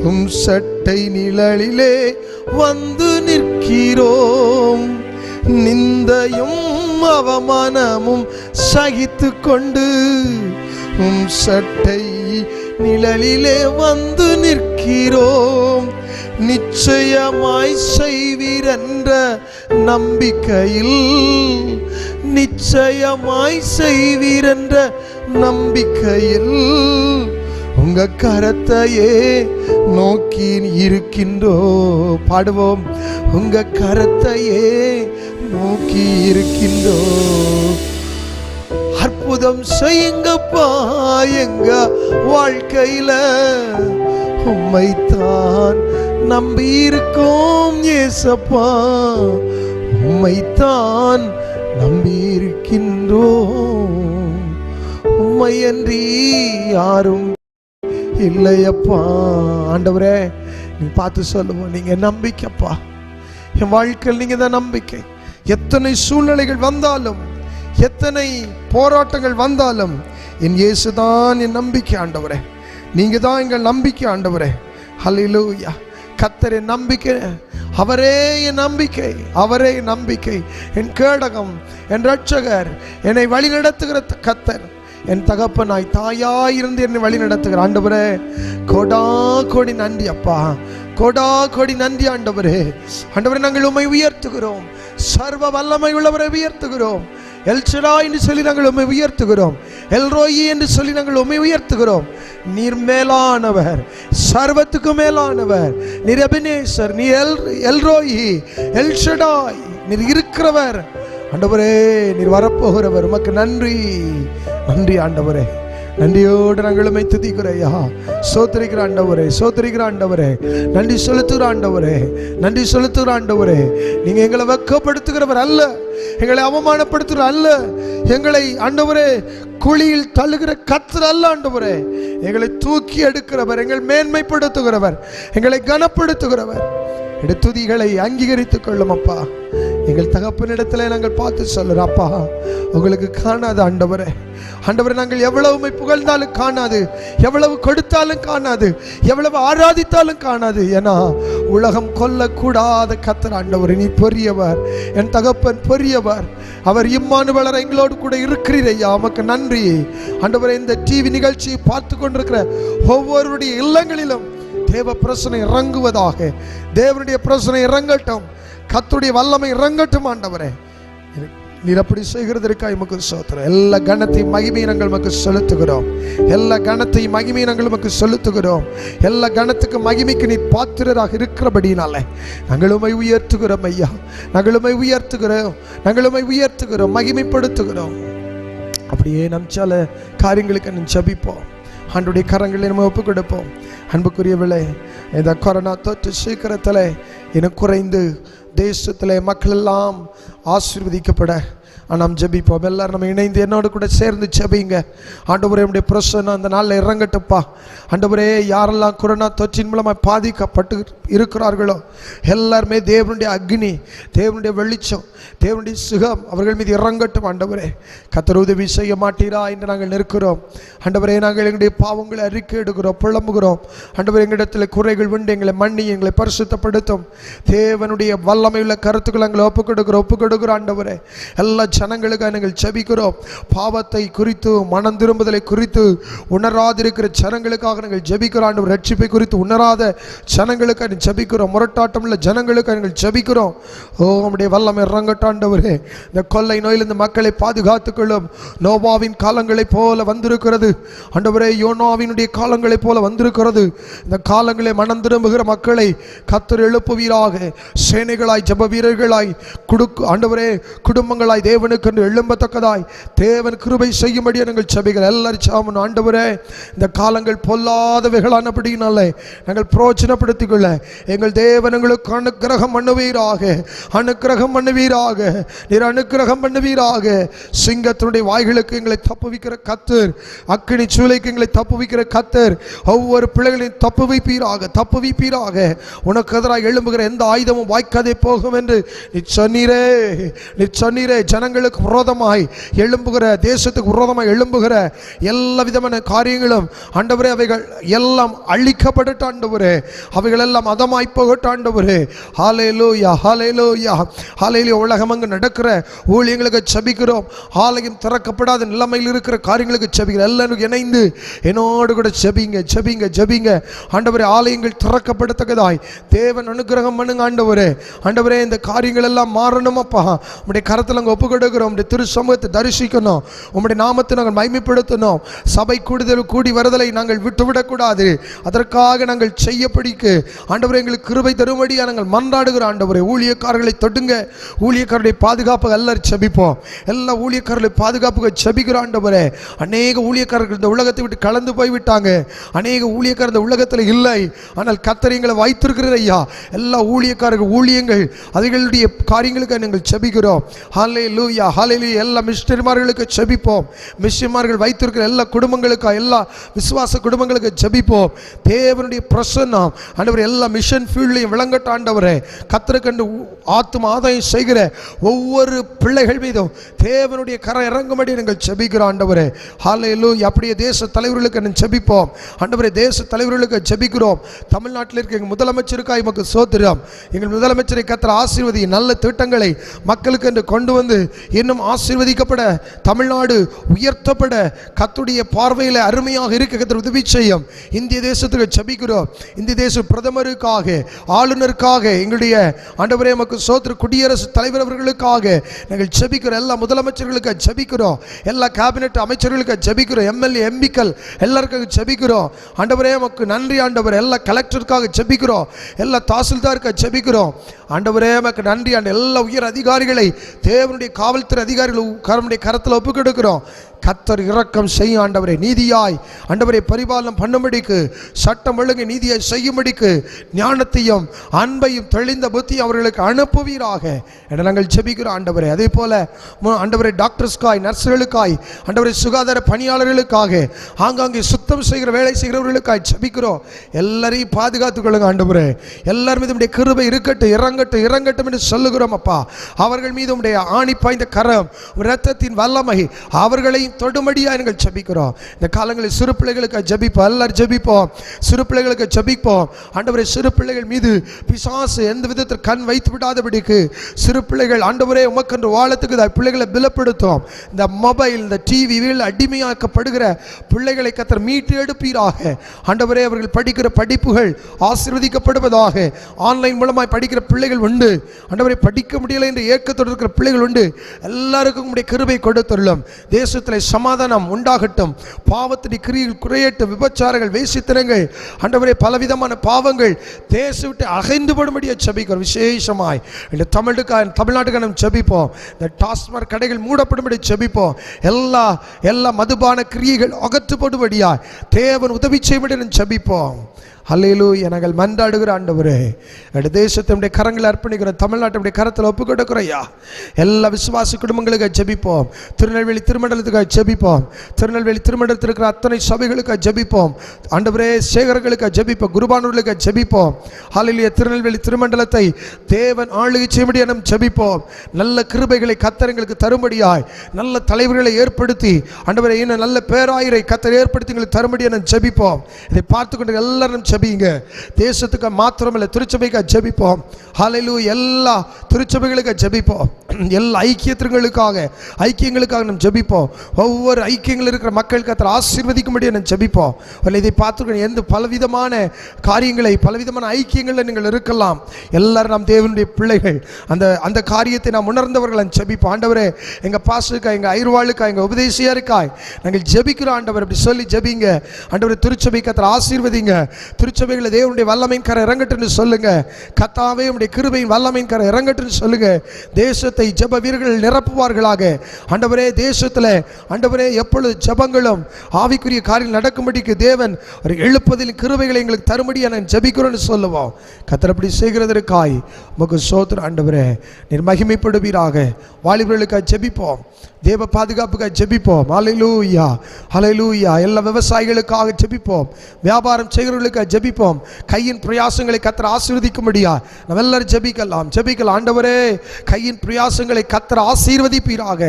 உம் சட்டை நிழலிலே வந்து நிற்கிறோம். நிந்தையும் அவமானமும் சகித்து கொண்டு உம் சட்டை நிழலிலே வந்து நிற்கிறோம். நிச்சயமாய் செய்வீரென்ற நம்பிக்கையில், நிச்சயமாய் செய்வீரென்ற நம்பிக்கையில் உங்க கரத்தையே நோக்கி இருக்கின்றோ. பாடுவோம். உங்க கரத்தையே நோக்கி இருக்கின்றோ. அற்புதம் செய்யுங்கப்பா எங்க வாழ்க்கையில, உம்மைத்தான் நம்பி இருக்கோம் ஏசப்பா. உம்மைத்தான் நம்பி இருக்கின்றோம், உம்மையன்றி யாரும் இல்லையப்பா. ஆண்டவரே, நீ பார்த்து சொல்லுவோம், நீங்க நம்பிக்கைப்பா. என் வாழ்க்கையில் நீங்க தான் நம்பிக்கை. எத்தனை சூழ்நிலைகள் வந்தாலும், எத்தனை போராட்டங்கள் வந்தாலும், என் இயேசு தான் என் நம்பிக்கை ஆண்டவரே. நீங்க தான் எங்கள் நம்பிக்கை ஆண்டவரே. ஹல்லேலூயா. கர்த்தர் என் நம்பிக்கை, அவரே என் நம்பிக்கை, அவரே என் நம்பிக்கை, என் கேடகம், என் ரட்சகர், என்னை வழி நடத்துகிற கர்த்தர், என் தகப்பனாய் தாயாய் இருந்து என்னை வழி நடத்துகிற ஆண்டவரே. கோடா கோடி நன்றி அப்பா, கோடா கோடி நன்றி ஆண்டவரே. ஆண்டவரே, நாங்கள் உம்மை உயர்த்துகிறோம், சர்வ வல்லமை உள்ளவரை உயர்த்துகிறோம். எல் ஷடாய் என்று சொல்லி நாங்கள் உம்மை உயர்த்துகிறோம். எல் ரோயி என்று சொல்லி நாங்கள் உம்மை உயர்த்துகிறோம். நீர் மேலானவர், சர்வத்துக்கு மேலானவர். நீர் எபனேசர், நீ எல் ரோயி, எல் ஷடாய், நீர் இருக்கிறவர் ஆண்டவரே. நீர் வரப்போகிறவர். உமக்கு நன்றி, நன்றி ஆண்டவரே. நன்றியோடு நாங்கள் உம்மை துதிக்கிறோம். சோத்திரிக்கிற ஆண்டவரே, சோத்திரிக்கிற ஆண்டவரே, நன்றி செலுத்துகிற ஆண்டவரே, நன்றி செலுத்துகிற ஆண்டவரே. நீங்க எங்களை வெட்கப்படுத்துகிறவர் அல்ல, எங்களை அவமானப்படுத்துகிற அல்ல, எங்களை ஆண்டவரே குழியில் தள்ளுகிற கர்த்தர் அல்ல ஆண்டவரே. எங்களை தூக்கி எடுக்கிறவர், எங்கள் மேன்மைப்படுத்துகிறவர், எங்களை கனப்படுத்துகிறவர். துதிகளை அங்கீகரித்துக் கொள்ளும் அப்பா. எங்கள் தகப்பனிடத்துல நாங்கள் பார்த்து சொல்லுறோம், அப்பா உங்களுக்கு காணாது ஆண்டவரே. ஆண்டவரே, நாங்கள் எவ்வளவு புகழ்ந்தாலும் காணாது, எவ்வளவு கொடுத்தாலும் காணாது, எவ்வளவு ஆராதித்தாலும் காணாது. ஏன்னா உலகம் கொல்லக்கூடாத கர்த்தர் ஆண்டவரே. நீ பெரியவர், என் தகப்பன் பெரியவர். அவர் இம்மானுவேலர் எங்களோடு கூட இருக்கிறீரையா, உமக்கு நன்றி ஆண்டவரே. இந்த டிவி நிகழ்ச்சியை பார்த்து கொண்டிருக்கிற ஒவ்வொருடைய இல்லங்களிலும் தேவ பிரசனை இறங்குவதாக. தேவனுடைய பிரசனை இறங்கட்டும், கர்த்தருடைய வல்லமை இறங்கட்டும் ஆண்டவரே. நீர் அப்படி செய்கிறதற்காக உமக்கு ஸ்தோத்திரம். எல்லா கனத்தையும் மகிமையை நாங்கள் உமக்கு செலுத்துகிறோம். எல்லா கனத்தையும் மகிமையை நாங்கள் உமக்கு செலுத்துகிறோம். எல்லா கனத்துக்கு மகிமைக்கு நீ பாத்திரராக இருக்கிறபடினாலே நாங்கள் உம்மை உயர்த்துகிறோம் ஐயா. நாங்கள் உம்மை உயர்த்துகிறோம், நாங்கள் உம்மை உயர்த்துகிறோம், மகிமைப்படுத்துகிறோம். அப்படியே நம் சில காரியங்களுக்கு நம்ம ஜெபிப்போம். ஆண்டவருடைய கரங்களை நம்ம ஒப்பு கொடுப்போம். அன்புக்குரியவர்களே, இந்த கொரோனா தொற்று சீக்கிரத்தில் இன்னும் குறைந்து தேசத்தில் மக்கள் எல்லாம் ஆசீர்வதிக்கப்பட நாம் ஜெபிப்போம். எல்லாரும் நம்ம இணைந்து என்னோடு கூட சேர்ந்து ஜெபிங்க. ஆண்டவரே, நம்முடைய பிரசன்னம் அந்த நாளில் இறங்கட்டுப்பா. ஆண்டவரே, யாரெல்லாம் கொரோனா தொற்றின் மூலமாக பாதிக்கப்பட்டு இருக்கிறார்களோ எல்லாருமே தேவனுடைய அக்னி, தேவனுடைய வெளிச்சம், தேவனுடைய சுகம் அவர்கள் மீது இறங்கட்டும். ஆண்டவரே, கர்த்தர் உதவி செய்ய மாட்டீரா என்று நாங்கள் நிற்கிறோம். ஆண்டவரே, நாங்கள் எங்களுடைய பாவங்களை அறிக்கை எடுக்கிறோம், புலம்புகிறோம். ஆண்டவரே, எங்களிடத்தில் குறைகள் உண்டு, எங்களை மன்னி, எங்களை பரிசுத்தப்படுத்தும். தேவனுடைய வல்லமையுள்ள கருத்துக்களை எங்களை ஒப்புக் கொடுக்கிறோம். ஆண்டவரே, எல்லா ஜனங்களுக்காக நாங்கள் ஜெபிக்கிறோம். பாவத்தை குறித்து, மனம் திரும்புதலை குறித்து உணராதிருக்கிற ஜனங்களுக்காக நாங்கள் ஜெபிக்கிறோம். ஆண்டவர், ரட்சிப்பை குறித்து உணராத ஜனங்களுக்காக ஜெபிக்கிறோம். முரட்டாட்டம் உள்ள ஜனங்களுக்காக நாங்கள் ஜெபிக்கிறோம். ஓ, நம்முடைய வல்லமை இறங்கட்டும் ஆண்டவரே. இந்த கொள்ளை நோயில் இந்த மக்களை பாதுகாத்துக் கொள்ளும். நோவாவின் காலங்களைப் போல வந்திருக்கிறது ஆண்டவரே, யோனாவினுடைய காலங்களைப் போல வந்திருக்கிறது. இந்த காலங்களை மனம் திரும்புகிற மக்களை கர்த்தர் எழுப்புவீராக. சேனைகளாய், ஜெப வீரர்களாய், ஆண்டவரே குடும்பங்களாய் தேவனுக்கு எழும்பத்தக்கதாய் தேவன் கிருபை செய்யும்படி நாங்கள் ஜெபிக்கிறோம். எல்லாரும் சாமன் ஆண்டவரே, இந்த காலங்கள் பொல்லாதவைகளானபடியினாலே நாங்கள் பிரோஜனப்படுத்திக் கொள்ள எங்கள் தேவன் எங்களுக்கு அனுக்கிரகம் பண்ணுவீராக, அனுக்கிரகம் பண்ணுவீராக, நீர் அனுக்கிரகம் பண்ணுவீராக. சிங்கத்தினுடைய வாய்களுக்கு எங்களை தப்புவிக்கிற கர்த்தர், அக்கினி சூளைக்கு எங்களை தப்புவிக்கிற கர்த்தர், ஒவ்வொரு பிள்ளைகளையும் தப்புவிப்பீராக, தப்புவிப்பீராக. உனக்கு எதிராக எழும்புகிற எந்த ஆயுதமும் வாய்க்காதே போகும் என்று நீ சொன்னீரே. ஜனங்களுக்கு விரோதமாய் எழும்புகிற, தேசத்துக்கு விரோதமாய் எழும்புகிற எல்லா விதமான காரியங்களும் ஆண்டவரே அவைகள் எல்லாம் அழிக்கப்படட்டும் ஆண்டவரே. அவைகள் எல்லாம் அதமாய் போகட்டும் ஆண்டவரே. ஹல்லேலூயா, ஹல்லேலூயா, ஹல்லேலூயா. உலகமங்கு நடக்கிற ஊழியங்களுக்கு ஜெபிக்கிறோம். ஆலயம் திறக்கப்படாத நிலைமையில் இருக்கிற காரியங்களுக்கு ஜெபிக்கிறோம். எல்லாரும் இணைந்து என்னோடு கூட ஜெபிங்க, ஜெபிங்க, ஜெபிங்க. ஆண்டவரே, ஆலயங்கள் திறக்கப்படத்தக்கதாய் தேவன் அனுக்கிரகம் பண்ணுங்க ஆண்டவரே. ஆண்டவரே, இந்த காரியங்கள் எல்லாம் மாறணும் அப்பா. உம்முடைய கரத்தில் நாங்கள் ஒப்பு கொடுக்கிறோம். உம்முடைய திரு சமூகத்தை தரிசிக்கணும், உம்முடைய நாமத்தை நாங்கள் மகிமைப்படுத்தணும். சபை கூடி வருதலை நாங்கள் விட்டுவிடக்கூடாது. அதற்காக நாங்கள் செய்யப்படிக்கு ஆண்டவரே எங்களுக்கு கிருபை தரும்படியாக நாங்கள் மன்றாடுகிறோம் ஆண்டவரே. ஊழியக்காரர்களை தொடுங்க, ஊழியக்காரருடைய பாதுகாப்புக்கு எல்லாரும் ஜெபிப்போம். எல்லா ஊழியக்காரர்களை பாதுகாப்புக்கு ஜெபிக்கிறோம் ஆண்டவரே. அநேக ஊழியக்காரர்கள் இந்த உலகத்தை விட்டு கலந்து போய்விட்டாங்க. அநேக ஊழியக்காரர் இந்த உலகத்தில் இல்லை, ஆனால் கர்த்தர் எங்களை வைத்திருக்கிறார் ஐயா. எல்லா ஊழியக்காரர்கள் ஊழியங்கள் ஊழியங்கள் அதுகளுடைய காரியங்களுக்கு நாங்கள் ஜெபிக்கிறோம். ஹல்லேலூயா ஹல்லேலூயா. எல்லா மிஷனரிமார்களுக்கு ஜெபிப்போம். மிஷனரிமார்கள் வைத்திருக்கிற எல்லா குடும்பங்களுக்கு, எல்லா விசுவாச குடும்பங்களுக்கு ஜெபிப்போம். தேவனுடைய பிரசன்னம் ஆண்டவரே எல்லா மிஷன் ஃபீல்ட்லையும் விளங்கட்ட ஆண்டவரே. கர்த்தருக்கென்று ஆத்தும ஆதாயம் செய்கிற ஒவ்வொரு பிள்ளைகள் மீதும் தேவனுடைய கரம் இறங்கும்படி நாங்கள் ஜெபிக்கிறோம் ஆண்டவரே. ஹல்லேலூயா. அப்படியே தேச தலைவர்களுக்கு நாங்கள் ஜெபிப்போம் ஆண்டவரே. தேச தலைவர்களுக்கு ஜெபிக்கிறோம். தமிழ்நாட்டில் இருக்க எங்கள் முதலமைச்சருக்காய் எமக்கு ஸ்தோத்திரம். எங்கள் முதலமைச்சரை கர்த்தர் ஆசீர்வதி, நல்ல திட்டங்களை மக்களுக்கு என்று கொண்டு வந்து இன்னும் ஆசீர்வதிக்கப்பட, தமிழ்நாடு உயர்த்தப்பட, கர்த்தருடைய பார்வையில் அருமையாக இருக்க கர்த்தர் உதவி செய்யும். இந்திய தேசத்துக்கு ஜெபிக்கிறோம். இந்திய தேச பிரதமருக்காக, ஆளுநருக்காக, எங்களுடைய ஆண்டவரே எமக்கு ஸ்தோத்திரம், குடியரசுத் தலைவர் அவர்களுக்காக நாங்கள் ஜெபிக்கிறோம். எல்லா முதலமைச்சர்களுக்கு ஜெபிக்கிறோம். எல்லா கேபினெட் அமைச்சர்களுக்கு ஜெபிக்கிறோம். எம்எல்ஏ எம்பிக்கள் எல்லாருக்காக ஜெபிக்கிறோம் ஆண்டவரே. எமக்கு நன்றி ஆண்டவரே. எல்லா கலெக்டருக்காக ஜெபிக்கிறோம். எல்லா தாசில்தாருக்காக ஜெபிக்கிறோம் ஆண்டவரே. எமக்கு நன்றி ஆண்டு. எல்லா உயர் அதிகாரிகளை, தேவனுடைய காவல்துறை அதிகாரிகள் கரத்தில் ஒப்புக் கொடுக்கிறோம். கர்த்தர் இரக்கம் செய்யும் ஆண்டவரே. நீதியாய் ஆண்டவரை பரிபாலனம் பண்ணும்படிக்கு, சட்டம் ஒழுங்கு நீதியாய் செய்யும்படிக்கு ஞானத்தையும் அன்பையும் தெளிந்த புத்தியும் அவர்களுக்கு அனுப்புவீராக என நாங்கள் ஜெபிக்கிறோம் ஆண்டவரே. அதே போல ஆண்டவரை டாக்டர்ஸ்காய், நர்ஸுகளுக்காய், ஆண்டவரை சுகாதார பணியாளர்களுக்காக, ஆங்காங்கே சுத்தம் செய்கிற வேலை செய்கிறவர்களுக்காய் ஜெபிக்கிறோம். எல்லாரையும் பாதுகாத்துக் கொள்ளுங்க ஆண்டவரே. எல்லார் மீது உடைய கிருபை இருக்கட்டும், இறங்கட்டும் இறங்கட்டும் என்று சொல்லுகிறோம் அப்பா. அவர்கள் மீது உடைய ஆணி பாய்ந்த கரம், இரத்தத்தின் வல்லமை அவர்களையும் தொடுமடியா நாங்கள் ஜெபிக்கிறோம். இந்த காலங்களில் சிறு பிள்ளைகளுக்கு ஜெபிப்போம். எல்லாரும் ஜெபிப்போம். சிறு பிள்ளைகளுக்கு ஜெபிப்போம் ஆண்டவரே. சிறு பிள்ளைகள் மீது பிசாசு எந்த விதத்தில் கண் வைத்து விடாதபடிக்கு சிறு பிள்ளைகள் ஆண்டவரே உமக்கென்று வாழத்துக்கு பிள்ளைகளை பலப்படுத்தும். இந்த மொபைல், இந்த டிவியில் அடிமையாக்கப்படுகிற பிள்ளைகளை கர்த்தர் மீட்டு எடுப்பீராக ஆண்டவரே. அவர்கள் படிக்கிற படிப்புகள் ஆசீர்வதிக்கப்படுவதாக. ஆன்லைன் மூலமாய் படிக்கிற பிள்ளைகள் உண்டு ஆண்டவரை. படிக்க முடியலை என்று ஏக்கத்தோடு இருக்கிற பிள்ளைகள் உண்டு. எல்லாருக்கும் உடைய கிருபை கொடுத்துள்ளோம். தேசத்தில் சமாதானம் உண்டாகட்டும். பாவத்தின் கிரியில் குறையட்டும். விபச்சாரங்கள், வேசித்தனங்கள் ஆண்டவரே, பலவிதமான பாவங்கள் தேசம் விட்டு அகைந்து படும்படியாக ஜெபிக்கிறோம். விசேஷமாய் இந்த தமிழ்நாட்டுக்கு நம்ம ஜெபிப்போம். இந்த டாஸ்மாக் கடைகள் மூடப்படும்படி ஜெபிப்போம். எல்லா மதுபான கிரியைகள் அகற்றப்படும்படியாய் தேவன் உதவி செய்யும்படி ஜெபிப்போம். ஹல்லேலூயா. நாங்கள் மன்றாடுகிற ஆண்டவரே, தேசத்தினுடைய கரங்களை அர்ப்பணிக்கிறோம். தமிழ்நாட்டுடைய கரத்தில் ஒப்பு கொடுக்கிறோம்யா. எல்லா விசுவாசி குடும்பங்களுக்கு ஜெபிப்போம். திருநெல்வேலி திருமண்டலத்துக்காக ஜெபிப்போம். திருநெல்வேலி திருமண்டலத்தில் இருக்கிற அத்தனை சபைகளுக்காக ஜெபிப்போம் ஆண்டவரே. சேகரர்களுக்காக ஜெபிப்போம். குருபானூர்களுக்காக ஜெபிப்போம். ஹல்லேலூயா. திருநெல்வேலி திருமண்டலத்தை தேவன் ஆளுகை செய்யும்படியாக நாம் ஜெபிப்போம். நல்ல கிருபைகளை கர்த்தர் எங்களுக்கு தரும்படியாய், நல்ல தலைவர்களை ஏற்படுத்தி ஆண்டவரே, இன்னும் நல்ல பேராயரை கர்த்தர் ஏற்படுத்தி எங்களுக்கு தரும்படியாக நாம் ஜெபிப்போம். இதை பார்த்து கொண்டு எல்லாரும் ஜெபிங்க. தேசத்துக்கு மாத்திரமல்ல, திருச்சபைக்காக ஜெபிப்போம். ஹல்லேலூயா. எல்லா திருச்சபைகளுக்காக ஜெபிப்போம். எல்லா ஐக்கியங்களுக்காக நாம் ஜெபிப்போம். ஒவ்வொரு ஐக்கியங்கள் இருக்கிற மக்கள் கர்த்தர் ஆசீர்வதிக்கும்படியாக நாம் ஜெபிப்போம். இதை பார்த்து எந்த பலவிதமான காரியங்களை, பலவிதமான ஐக்கியங்களில் நீங்கள் இருக்கலாம். எல்லாரும் நாம் தேவனுடைய பிள்ளைகள். அந்த காரியத்தை நாம் உணர்ந்தவர்கள் ஜெபிப்போம். ஆண்டவரே, எங்கள் பாஸ்டருக்காய், எங்கள் ஐர்வாளுக்காய், எங்கள் உபதேசியருக்காய் நாங்கள் ஜெபிக்கிறோம் ஆண்டவர். அப்படி சொல்லி ஜெபிங்க ஆண்டவரே. திருச்சபை கர்த்தர் ஆசீர்வதிங்க. திருச்சபைகளை தேவனுடைய வல்லமையின் கரை இறங்கட்டுன்னு சொல்லுங்க. கர்த்தாவே, உம்முடைய கிருபையின் வல்லமையின் கரை இறங்கட்டுன்னு சொல்லுங்க. தேசத்தை ஜெப வீரர்கள் நிரப்புவார்களாக ஆண்டவரே. தேசத்தில் ஆண்டவரே, எப்பொழுது ஜெபங்களும் ஆவிக்குரிய காரியம் நடக்கும்படிக்கு தேவன் ஒரு எழுப்பதில் கிருபைகளை எங்களுக்கு தரும்படியாக நான் ஜெபிக்கிறோன்னு சொல்லுவோம். கர்த்தர் அப்படி செய்கிறதற்காய் உமக்கு ஸ்தோத்திரம் ஆண்டவரே. நீர் மகிமைப்படுவீராக. வாலிபர்களுக்காக ஜெபிப்போம். தேவ பாதுகாப்புக்காக ஜெபிப்போம். ஹல்லேலூயா ஹல்லேலூயா. எல்லா விவசாயிகளுக்காக ஜெபிப்போம். வியாபாரம் செய்கிறவர்களுக்காக ஜெபிப்போம். கையின் பிரயாசங்களை கர்த்தர் ஆசீர்வதிக்கும்படியா நம்ம எல்லாரும் ஜெபிக்கலாம். ஆண்டவரே, கையின் பிரயாசங்களை கர்த்தர் ஆசீர்வதிப்பீராக.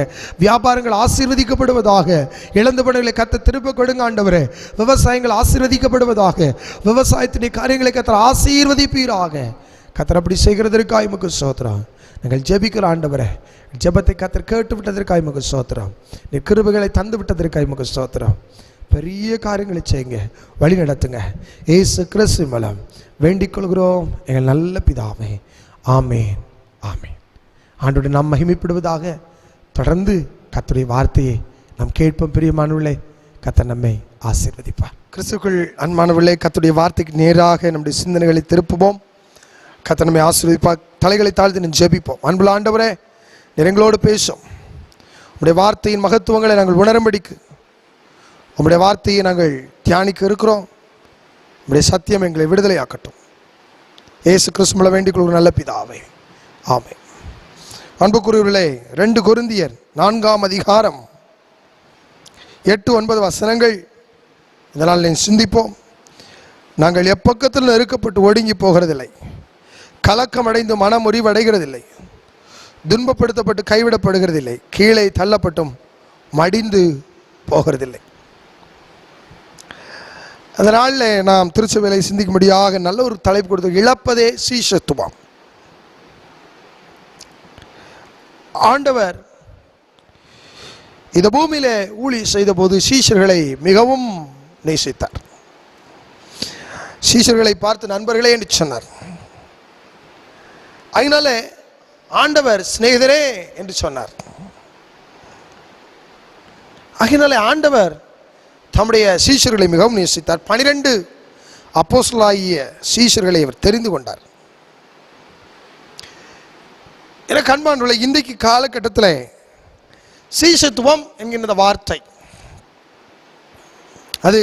வியாபாரங்கள் ஆசீர்வதிக்கப்படுவதாக. இழந்தவர்களை கர்த்தர் திரும்ப கொடுங்க ஆண்டவரே. விவசாயங்கள் ஆசீர்வதிக்கப்படுவதாக. விவசாயத்தின் காரியங்களை கர்த்தர் ஆசீர்வதிப்பீராக. கர்த்தர் அப்படி செய்கிறதற்காக உமக்கு ஸ்தோத்திரம். நாங்கள் ஜெபிக்கிற ஆண்டவரே, ஜெபத்தை கர்த்தர் கேட்டு விட்டதற்காக உமக்கு ஸ்தோத்திரம். நீ கிருபைகளை தந்து விட்டதற்காக உமக்கு ஸ்தோத்திரம். பெரிய காரியங்களை செய்யுங்க, வழி நடத்துங்க. இயேசு கிறிஸ்து மூலம் வேண்டிக் கொள்கிறோம் எங்கள் நல்ல பிதாவே. ஆமேன் ஆமேன். ஆண்டவருடைய நாம் மகிமைப்படுவதாக. தொடர்ந்து கர்த்தருடைய வார்த்தையை நாம் கேட்போம். பிரியமானவர்களே, கர்த்தர் நம்மை ஆசீர்வதிப்பார். கிறிஸ்துவுக்குள் அன்பானவர்களே, கர்த்தருடைய வார்த்தைக்கு நேராக நம்முடைய சிந்தனைகளை திருப்புவோம். கர்த்தர் நம்மை ஆசீர்வதிப்பார். தலைகளை தாழ்த்தி நாம் ஜெபிப்போம். அன்புள்ள ஆண்டவரே, நீர் எங்களோடு பேசும். உம்முடைய வார்த்தையின் மகத்துவங்களை நாங்கள் உணரும்படிக்கு உம்முடைய வார்த்தையை நாங்கள் தியானிக்க இருக்கிறோம். உம்முடைய சத்தியம் எங்களை விடுதலையாக்கட்டும். இயேசு கிறிஸ்து மூலம் வேண்டிக் கொள்கிற நல்ல பிதாவே, ஆமென். அன்புக்குரியவர்களே, 2 கொரிந்தியர் 4ஆம் அதிகாரம் 8-9 வசனங்கள் இதனால் சிந்திப்போம். நாங்கள் எப்பக்கத்தில் நெருக்கப்பட்டு ஒடுங்கி போகிறதில்லை, கலக்கமடைந்து மனமுறிவடைகிறதில்லை, துன்பப்படுத்தப்பட்டு கைவிடப்படுகிறதில்லை, கீழே தள்ளப்பட்டும் மடிந்து போகிறதில்லை. அதனால் நாம் திருச்சபையை சிந்திக்கும்படியாக நல்ல ஒரு தலைப்பு கொடுத்து, இழப்பதே சீஷத்துவம். ஆண்டவர் இந்த பூமியிலே ஊழியம் செய்த போது சீஷர்களை மிகவும் நேசித்தார். சீஷர்களை பார்த்து நண்பர்களே என்று சொன்னார். அதனால ஆண்டவர் சிநேகிதரே என்று சொன்னார். அதனால ஆண்டவர் தம்முடைய சீஷர்களை மிகவும் நேசித்தார். 12 அப்போஸ்தலராகிய சீஷர்களை அவர் தெரிந்து கொண்டார். எனக்கு அன்பானவர்களே, இன்றைக்கு காலகட்டத்தில் சீஷத்துவம் என்கின்ற வார்த்தை, அது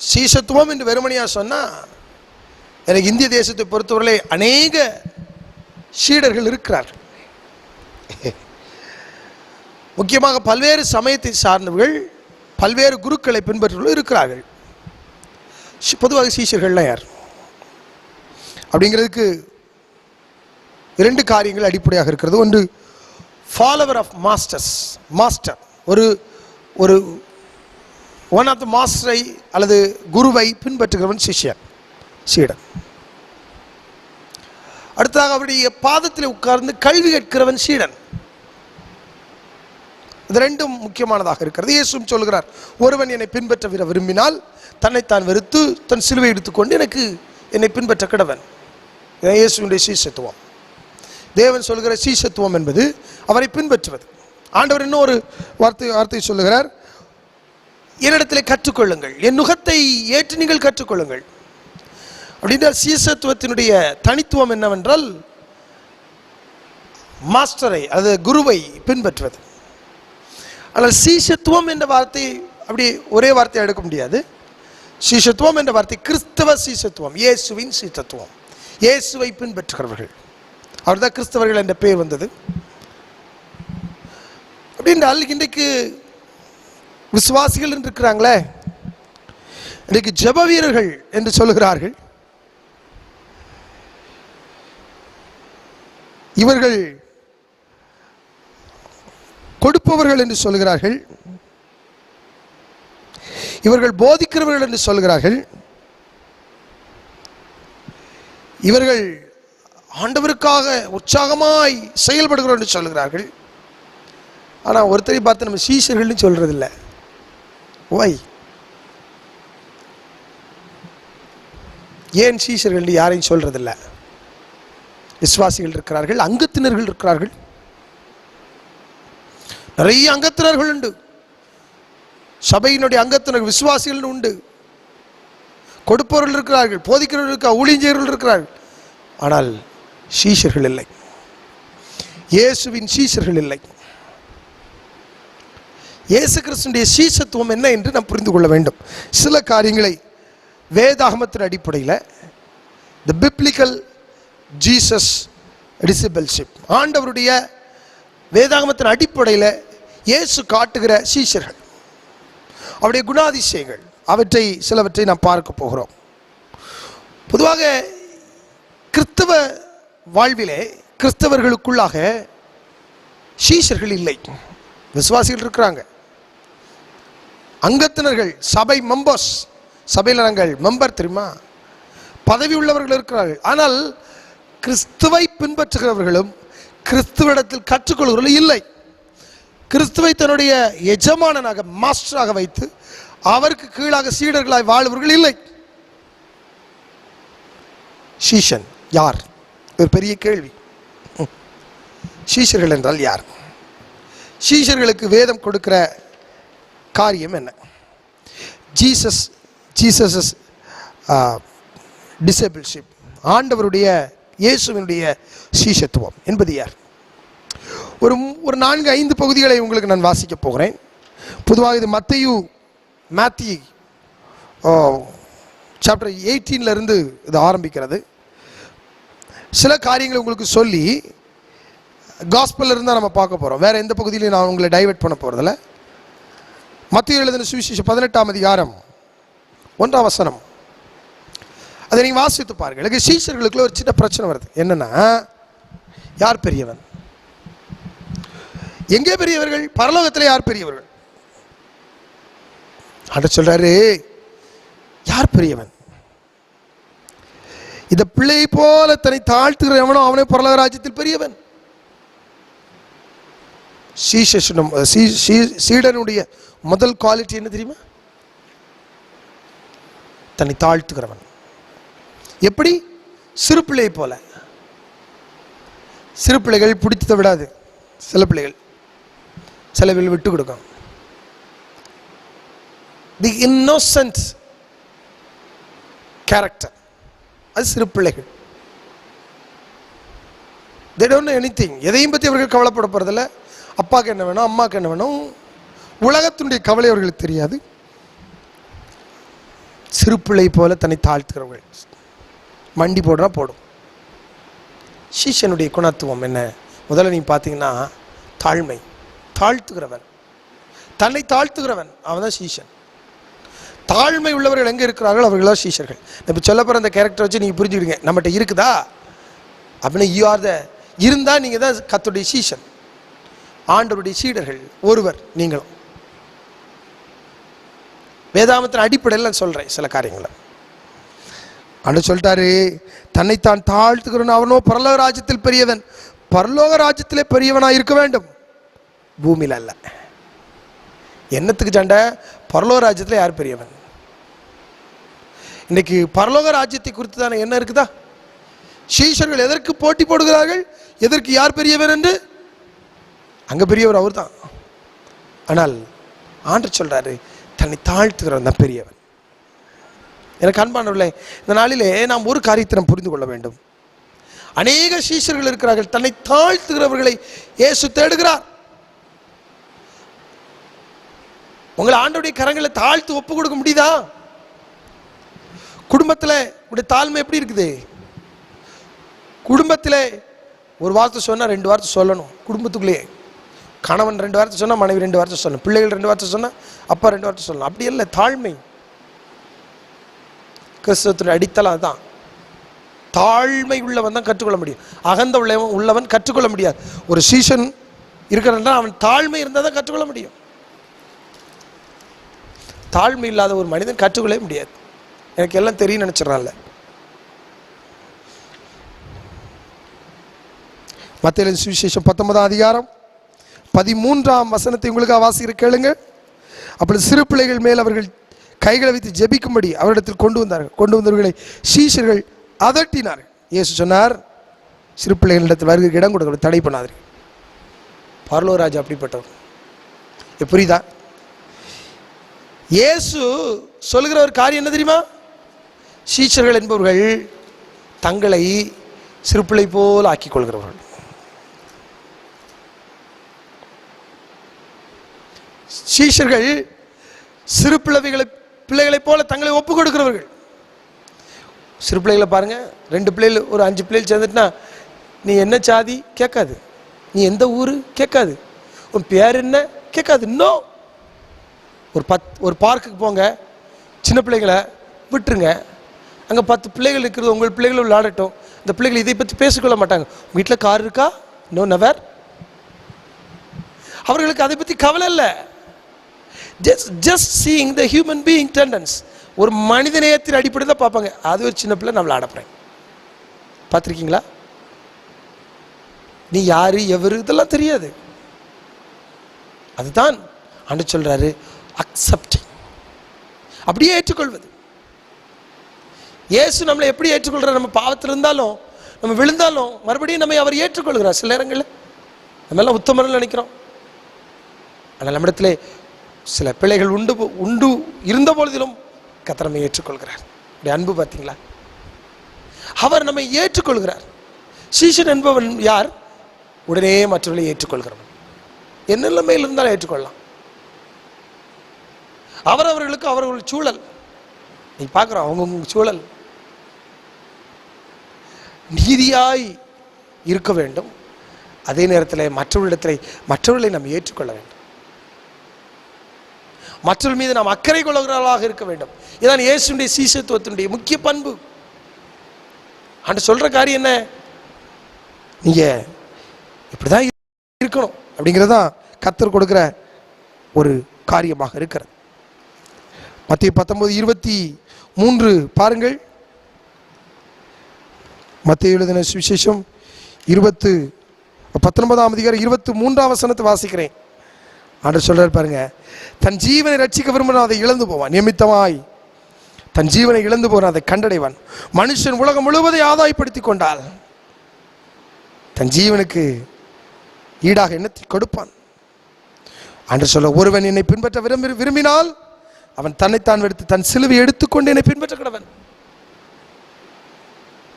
சீஷத்துவம் என்று வெறுமனையாக சொன்னால், எனக்கு இந்திய தேசத்தை பொறுத்தவரையிலே அநேக சீடர்கள் இருக்கிறார்கள். முக்கியமாக பல்வேறு சமயத்தை சார்ந்தவர்கள், பல்வேறு குருக்களை பின்பற்றுவர்கள் இருக்கிறார்கள். பொதுவாக சீஷர்கள்லாம் யார் அப்படிங்கிறதுக்கு 2 காரியங்கள் அடிப்படையாக இருக்கிறது. ஒன்று, ஃபாலோவர் ஆஃப் மாஸ்டர்ஸ், மாஸ்டர் ஒரு ஒன் ஆஃப் த மாஸ்டரை அல்லது குருவை பின்பற்றுகிறவன் சிஷ்யன், சீடன். அடுத்ததாக அவருடைய பாதத்தில் உட்கார்ந்து கல்வி கேட்கிறவன் சீடன். இது 2ம் முக்கியமானதாக இருக்கிறது. இயேசுவும் சொல்கிறார், ஒருவன் என்னை பின்பற்ற விரும்பினால் தன்னைத்தான் வெறுத்து தன் சிலுவை எடுத்துக்கொண்டு என்னை பின்பற்ற கடவன். இயேசுவினுடைய சீஷத்துவம். தேவன் சொல்கிற சீஷத்துவம் என்பது அவரை பின்பற்றுவது. ஆண்டவர் இன்னொரு வார்த்தை சொல்லுகிறார், என்னிடத்தில் கற்றுக்கொள்ளுங்கள், என் நுகத்தை ஏற்று நீங்கள் கற்றுக்கொள்ளுங்கள். அப்படின்னா சீஷத்துவத்தினுடைய தனித்துவம் என்னவென்றால் மாஸ்டரை அல்லது குருவை பின்பற்றுவது. ஆனால் சீஷத்துவம் என்ற வார்த்தை அப்படி ஒரே வார்த்தையை எடுக்க முடியாது. சீஷத்துவம் என்ற வார்த்தை கிறிஸ்தவ சீஷத்துவம், இயேசுவின் சீஷத்துவம், இயேசுவை பின்பற்றுகிறவர்கள். அவர்தான் கிறிஸ்தவர்கள் என்ற பெயர் வந்தது. அப்படின்றால் இன்றைக்கு விசுவாசிகள் என்று இருக்கிறாங்களே, இன்றைக்கு ஜெப வீரர்கள் என்று சொல்லுகிறார்கள். இவர்கள் கொடுப்பவர்கள் என்று சொல்கிறார்கள், இவர்கள் போதிக்கிறவர்கள் என்று சொல்கிறார்கள், இவர்கள் ஆண்டவருக்காக உற்சாகமாய் செயல்படுகிறோம் என்று சொல்கிறார்கள். ஆனால் ஒருத்தரை பார்த்து நம்ம சீஷர்கள்னு சொல்றதில்லை. ஓய், ஏன் சீஷர்கள் யாரையும் சொல்றதில்லை? விசுவாசிகள் இருக்கிறார்கள், அங்கத்தினர்கள் இருக்கிறார்கள், நிறைய அங்கத்தினர்கள் உண்டு. சபையினுடைய அங்கத்தினர் விசுவாசிகள் உண்டு, கொடுப்பவர்கள் இருக்கிறார்கள், போதிக்கிறவர்கள் இருக்கிறார்கள், ஊழியர்கள் இருக்கிறார்கள். ஆனால் சீஷர்கள் இல்லை, இயேசுவின் சீஷர்கள் இல்லை. இயேசு கிறிஸ்துவின் சீஷத்துவம் என்ன என்று நாம் புரிந்து கொள்ள வேண்டும். சில காரியங்களை வேதாகமத்தின் அடிப்படையில் தி பிப்ளிக்கல் ஜீசஸ் டிசிபிள்ஷிப், ஆண்டவருடைய வேதாகமத்தின் அடிப்படையில் இயேசு காட்டுகிற சீஷர்கள், அவருடைய குணாதிசயங்கள், சிலவற்றை நாம் பார்க்க போகிறோம். பொதுவாக கிறிஸ்தவ வாழ்விலே கிறிஸ்தவர்களுக்குள்ளாக சீஷர்கள் இல்லை. விசுவாசிகள் இருக்கிறாங்க, அங்கத்தினர்கள், சபை மெம்பர்ஸ், சபையில் நாங்கள் மெம்பர் தெரியுமா, பதவி உள்ளவர்கள் இருக்கிறார்கள். ஆனால் கிறிஸ்துவை பின்பற்றுகிறவர்களும் கிறிஸ்துவிடத்தில் கற்றுக்கொள்கிறவர்கள் இல்லை. கிறிஸ்துவை தன்னுடைய எஜமானனாக, மாஸ்டராக வைத்து அவருக்கு கீழாக சீடர்களாய் வாழ்வர்கள் இல்லை. சீஷன் யார்? ஒரு பெரிய கேள்வி. சீஷர்கள் என்றால் யார்? சீஷர்களுக்கு வேதம் கொடுக்கிற காரியம் என்ன? ஜீசஸ் டிசபிள்ஷிப், ஆண்டவருடைய இயேசுவினுடைய சீஷத்துவம் என்பது யார்? ஒரு 4-5 பகுதிகளை உங்களுக்கு நான் வாசிக்க போகிறேன். பொதுவாக இது மேத்யூ சாப்டர் 18 இருந்து இது ஆரம்பிக்கிறது. சில காரியங்களை உங்களுக்கு சொல்லி காஸ்பல்ல இருந்தால் நம்ம பார்க்க போகிறோம். வேறு எந்த பகுதியிலையும் நான் உங்களை டைவர்ட் பண்ண போகிறதில்ல. மத்தேயு எழுதின சுவிசேஷம் 18ஆம் அதிகாரம் 1ஆம் வசனம், அதை நீங்கள் வாசித்து பாருங்கள். எனக்கு சீஷர்களுக்குள்ள ஒரு சின்ன பிரச்சனை வருது. என்னன்னா, யார் பெரியவன்? எங்கே பெரியவர்கள்? பரலோகத்தில் யார் பெரியவர்கள்? ஆண்டவர் சொல்றாரு, யார் பெரியவன்? இந்த பிள்ளை போல தன்னை தாழ்த்துகிற எவனோ அவனே பரலோக ராஜ்யத்தில் பெரியவன். சீடனுடைய முதல் குவாலிட்டி என்ன தெரியுமா? தன்னை தாழ்த்துகிறவன். எப்படி? சிறு பிள்ளை போல. சிறு பிள்ளைகள் பிடித்ததை விடாது. சில பிள்ளைகள் சில பேர் விட்டு கொடுக்கும். தி இன்னோசன்ட் கேரக்டர், அது சிறு பிள்ளைகள். they don't know anything. எதையும் பற்றி அவர்கள் கவலைப்பட போகிறதில்ல. அப்பாவுக்கு என்ன வேணும், அம்மாவுக்கு என்ன வேணும், உலகத்தினுடைய கவலை அவர்களுக்கு தெரியாது. சிறு பிள்ளை போல தன்னை தாழ்த்துகிறவர்கள். மண்டி போடுறா போடும். சீஷனுடைய குணத்துவம் என்ன? முதல்ல நீ பார்த்தீங்கன்னா தாழ்மை. தாழ்த்துகிறவன், தன்னை தாழ்த்துகிறவன், அவன் தான் சீஷன். தாழ்மை உள்ளவர்கள் எங்கே இருக்கிறார்கள் அவர்களாம் சீஷர்கள். இப்போ சொல்ல போகிற அந்த கேரக்டர் வச்சு நீங்கள் புரிஞ்சுக்கிடுங்க, நம்மகிட்ட இருக்குதா அப்படின்னு. யூ ஆர் த, இருந்தால் நீங்கள் தான் கர்த்தருடைய சீஷன், ஆண்டவருடைய சீடர்கள் ஒருவர் நீங்களும். வேதாமத்தின் அடிப்படையில் நான் சொல்கிறேன் சில காரியங்களை. ஆண்டவர் சொல்லிட்டாரு, தன்னைத்தான் தாழ்த்துகிறவன் அவனோ பரலோக ராஜ்யத்தில் பெரியவன். பரலோக ராஜ்யத்திலே பெரியவனாக இருக்க வேண்டும், பூமியில் அல்ல. என்னத்துக்கு சண்டை? பரலோக ராஜ்யத்தில் யார் பெரியவன்? இன்னைக்கு பரலோக ராஜ்யத்தை குறித்து தானே என்ன இருக்குதா? சீஷர்கள் எதற்கு போட்டி போடுகிறார்கள்? எதற்கு யார் பெரியவன் என்று? அங்க பெரியவர் அவர் தான். ஆனால் ஆண்டவர் சொல்றாரு, தன்னை தாழ்த்துகிறவன் தான் பெரியவன். எனக்கு அன்பானவர்களே, இந்த நாளிலே நாம் ஒரு காரியத்தை நாம் புரிந்து கொள்ள வேண்டும். அநேக சீஷர்கள் இருக்கிறார்கள், தன்னை தாழ்த்துகிறவர்களை இயேசு தேடுகிறார். உங்களை ஆண்டவருடைய கரங்களை தாழ்த்து ஒப்பு கொடுக்க முடியுதா? குடும்பத்தில் உடைய தாழ்மை எப்படி இருக்குது? குடும்பத்தில் ஒரு வார்த்தை சொன்னால் 2 வார்த்தை சொல்லணும். குடும்பத்துக்குள்ளேயே கணவன் 2 வார்த்தை சொன்னால் மனைவி 2 வார்த்தை சொல்லணும், பிள்ளைகள் 2 வார்த்தை சொன்னால் அப்பா 2 வார்த்தை சொல்லணும். அப்படி இல்லை, தாழ்மை கிறிஸ்தவத்தின் அடித்தளம் தான். தாழ்மை உள்ளவன் தான் கற்றுக்கொள்ள முடியும். அகந்த உள்ளவன் கற்றுக்கொள்ள முடியாது. ஒரு சீசன் இருக்கிறன்னா அவன் தாழ்மை இருந்தால் தான் கற்றுக்கொள்ள முடியும். தாழ்மை இல்லாத ஒரு மனிதன் கற்றுக்கொள்ளவே முடியாது. எனக்கு எல்லாம் தெரியும் நினைச்சிடறான்ல. மத்தேயு சுவிசேஷம் 19ஆம் அதிகாரம் 13ஆம் வசனத்தை உங்களுக்கு வாசிக்கிற கேளுங்க. அப்படி சிறு பிள்ளைகள் மேல் அவர்கள் கைகளை வைத்து ஜெபிக்கும்படி அவரிடத்தில் கொண்டு வந்தார்கள். கொண்டு வந்தவர்களை சீஷர்கள் அதட்டினார்கள். இயேசு சொன்னார், சிறு பிள்ளைகளிடத்தில் வருகிற இடம் கொடுக்க தடை பண்ணாதீர்கள். பரலோக ராஜா அப்படிப்பட்டவர். புரியுதா? இயேசு சொல்லுகிற ஒரு காரியம் என்ன தெரியுமா? சீஷர்கள் என்பவர்கள் தங்களை சிறுபிள்ளை போல் ஆக்கிக் கொள்கிறவர்கள். சீஷர்கள் சிறு பிள்ளைகளைப் போல தங்களை ஒப்பு கொடுக்கிறவர்கள். சிறு பிள்ளைகளை பாருங்க, 2 பிள்ளைகள் ஒரு 5 பிள்ளைகள் சேர்ந்துட்டுனா, நீ என்ன சாதி கேட்காது, நீ எந்த ஊர் கேட்காது, உன் பேர் என்ன கேட்காது. இன்னும் ஒரு பார்க்குக்கு போங்க, சின்ன பிள்ளைகளை விட்டுருங்க, அங்கே 10 பிள்ளைகள் இருக்கிறது உங்கள் பிள்ளைகளை விளையாடட்டும். இந்த பிள்ளைகள் இதை பற்றி பேசிக்கொள்ள மாட்டாங்க. வீட்டில் கார் இருக்கா? No, never. அவர்களுக்கு அதை பற்றி கவலை இல்லை. just seeing the human being tendency, ஒரு மனித நேயத்தின் அடிப்படை தான் பார்ப்பாங்க. அது ஒரு சின்ன பிள்ளை நான் விளையாட போகிறேன். பார்த்துருக்கீங்களா? நீ யாரு எவரு இதெல்லாம் தெரியாது. அதுதான் ஆண்டவர் சொல்றாரு, அக்செப்டிங், அப்படியே ஏற்றுக்கொள்வது. இயேசு நம்மளை எப்படி ஏற்றுக்கொள்கிறார்? நம்ம பாவத்தில் இருந்தாலும் நம்ம விழுந்தாலும் மறுபடியும் நம்மை அவர் ஏற்றுக்கொள்கிறார். சில நேரங்களில் நம்ம எல்லாம் உத்தமர்கள் நினைக்கிறோம். ஆனால் நம்மிடத்திலே சில பிள்ளைகள் உண்டு இருந்த பொழுதிலும் கர்த்தர் நம்மை ஏற்றுக்கொள்கிறார். அன்பு பார்த்தீங்களா? அவர் நம்மை ஏற்றுக்கொள்கிறார். சீஷன் என்பவன் யார்? உடனே மற்றவர்களை ஏற்றுக்கொள்கிறவன். என்ன நிலைமையில் இருந்தாலும் ஏற்றுக்கொள்ளலாம். அவர்களுக்கு அவர்கள் சூழல் நீ பார்க்குறோம், அவங்கவுங்க சூழல். நீதியாய் இருக்க வேண்டும். அதே நேரத்தில் மற்றவர்களை நாம் ஏற்றுக்கொள்ள வேண்டும். மற்றவர்கள் மீது நாம் அக்கறை கொள்கிறவர்களாக இருக்க வேண்டும். இதான் இயேசுடைய சீஷத்துவத்தினுடைய முக்கிய பண்பு. ஆண்டவர் சொல்ற காரியம் என்ன? நீங்க இப்படிதான் இருக்கணும் அப்படிங்கிறதா கர்த்தர் கொடுக்கிற ஒரு காரியமாக இருக்கிறது. மத்தேயு 19:23 பாருங்கள். மத்தேயு எழுதின சுவிசேஷம் 19ஆம் அதிகாரம் 23ஆம் வசனத்தை வாசிக்கிறேன். ஆண்டவர் சொல்றாரு பாருங்க, தன் ஜீவனை ரட்சிக்க விரும்பினான், அதை இழந்து போவான். நிமித்தமாய் தன் ஜீவனை இழந்து போவான், அதை கண்டடைவான். மனுஷன் உலகம் முழுவதை ஆதாயப்படுத்தி கொண்டால் தன் ஜீவனுக்கு ஈடாக என்னத்தை கொடுப்பான்? ஆண்டவர் சொல்ல, ஒருவன் என்னை பின்பற்ற விரும்பினால் அவன் தன்னைத்தான் எடுத்து தன் சிலுவை எடுத்துக்கொண்டு என்னை பின்பற்ற கடவன்.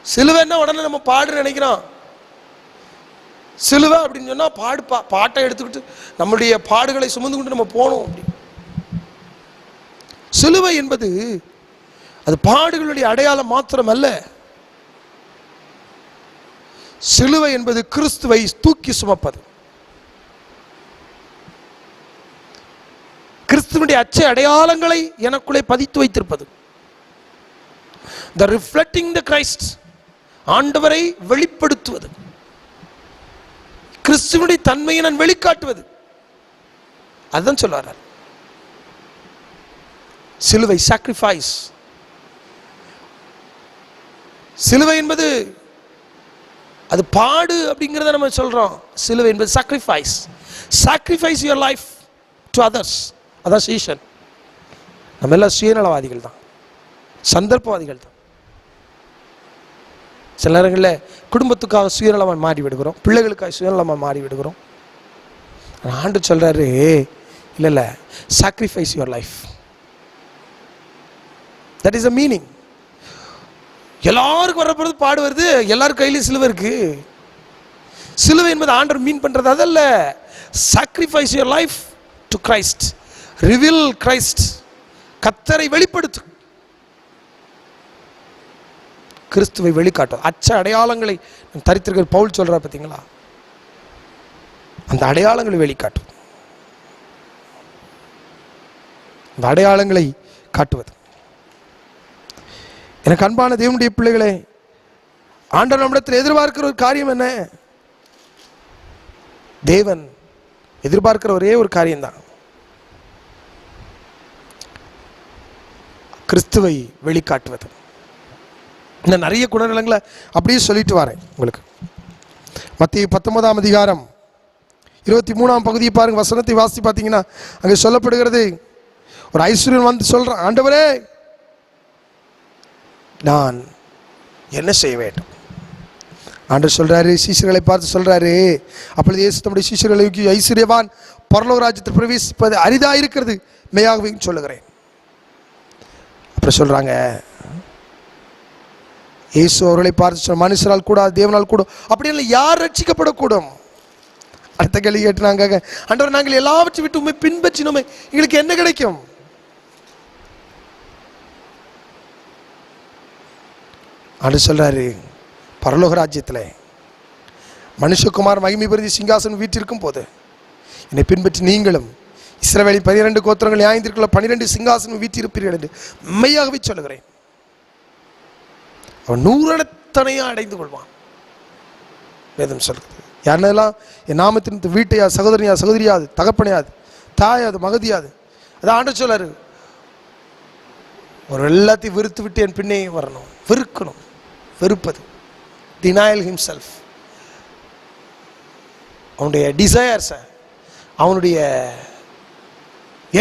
சிலுவைன்னா உடனே நம்ம பாடு நினைக்கிறோம். சிலுவை அப்படின்னு சொன்னா பாட்டை எடுத்துக்கிட்டு நம்முடைய பாடுகளை சுமந்து கொண்டு நம்ம போனோம். அப்படி சிலுவை என்பது அது பாடுகளுடைய அடையாளம் மாத்திரம் அல்ல. சிலுவை என்பது கிறிஸ்துவை தூக்கி சுமப்பது, கிறிஸ்துவனுடைய அச்சை அடையாளங்களை எனக்குள்ளே பதித்து வைத்திருப்பது. The reflecting the Christ, ஆண்டவரை வெளிப்படுத்துவது, கிறிஸ்துவனுடைய தன்மையை நான் வெளிக்காட்டுவது. அதுதான் சொல்றார் சிலுவை, சாக்ரிஃபைஸ். சிலுவை என்பது அது பாடு அப்படிங்கிறத நம்ம சொல்றோம். சிலுவை என்பது sacrifice. Sacrifice your life to others. அதான் சீஷன். நம்ம எல்லாம் சுயநலவாதிகள் தான், சந்தர்ப்பவாதிகள் தான். சில நேரங்களில் குடும்பத்துக்காக சுயநலமாக மாறி விடுகிறோம், பிள்ளைகளுக்காக சுயநலமாக மாறி விடுகிறோம். ஆண்டு சொல்றாரு, இல்லை, sacrifice your life. That is a meaning. எல்லாருக்கும் வரப்போறது பாடு வருது, எல்லாரும் கையிலும் சிலுவை இருக்கு. சிலுவை என்பது ஆண்டவர் மீன் பண்றது அதல்ல. Sacrifice your life to Christ, reveal Christ. கர்த்தரை வெளிப்படுத்து, கிறிஸ்துவை வெளிக்காட்டும். அச்ச அடையாளங்களை தரித்திருக்கிற பவுல் சொல்றார் பார்த்தீங்களா, அந்த அடையாளங்களை வெளிக்காட்டும். அந்த அடையாளங்களை காட்டுவது. எனக்கு அன்பான தேவனுடைய பிள்ளைகளே, ஆண்டவர் நம்மிடத்தில் எதிர்பார்க்கிற ஒரு காரியம் என்ன? தேவன் எதிர்பார்க்கிற ஒரே ஒரு காரியம்தான், கிறிஸ்துவை வெளிக்காட்டுவது. இன்னும் நிறைய குணநலங்களை அப்படியே சொல்லிட்டு வரேன் உங்களுக்கு. மத்தேயு 19ஆம் அதிகாரம் 23ஆம் பகுதியை பாருங்க. வசனத்தை வாசி பார்த்தீங்கன்னா அங்கே சொல்லப்படுகிறது, ஒரு ஐஸ்வர்யன் வந்து சொல்றான், ஆண்டவரே நான் என்ன செய்ய வேண்டும்? ஆண்டவர் சொல்றாரு, சீஷர்களை பார்த்து சொல்றாரு, அப்பொழுது இயேசு தம்முடைய சீஷர்களை ஐஸ்வர்யவான் பரலோக ராஜ்யத்தில் பிரவேசிப்பது அரிதா இருக்கிறது, மெய்யாகவே சொல்லுகிறேன். அப்புறம் சொல்றாங்க, இயேசு அவர்களை பார்த்து சொல்ல, மனுஷரால் கூடாது, தேவனால் கூடும். அப்படி இல்லை, யார் ரட்சிக்கப்படக்கூடும்? அடுத்த கேள்வி கேட்டுனாங்க, ஆண்டவர் நாங்கள் எல்லாவற்றை விட்டு உண்மை பின்பற்றினோமே, எங்களுக்கு என்ன கிடைக்கும்? ஆண்டு சொல்றாரு, பரலோக ராஜ்யத்தில் மனுஷகுமார் மகிமை பெருதி சிங்காசனம் வீட்டிற்கும் போது என்னை பின்பற்றி நீங்களும் இஸ்ரவேலின் 12 கோத்திரங்கள் நியாயத்திற்குள்ள 12 சிங்காசனம் வீட்டிருப்பீர்கள் என்று மெய்யாகவே சொல்லுகிறேன். அவன் 100 தனையா அடைந்து கொள்வான். வேதம் சொல்கிறது. யாருன்னெல்லாம் என் நாமத்தின் வீட்டையா, சகோதரனியா, சகோதரியாது, தகப்பனையாது, தாயாது, மகதியாது, அதான் ஆண்டு சொல்லாரு, ஒரு எல்லாத்தையும் வெறுத்து விட்டு என் பின்னே வரணும். வெறுக்கணும், வெறுப்பது, denial himself. அவனுடைய டிசையர்ஸை, அவனுடைய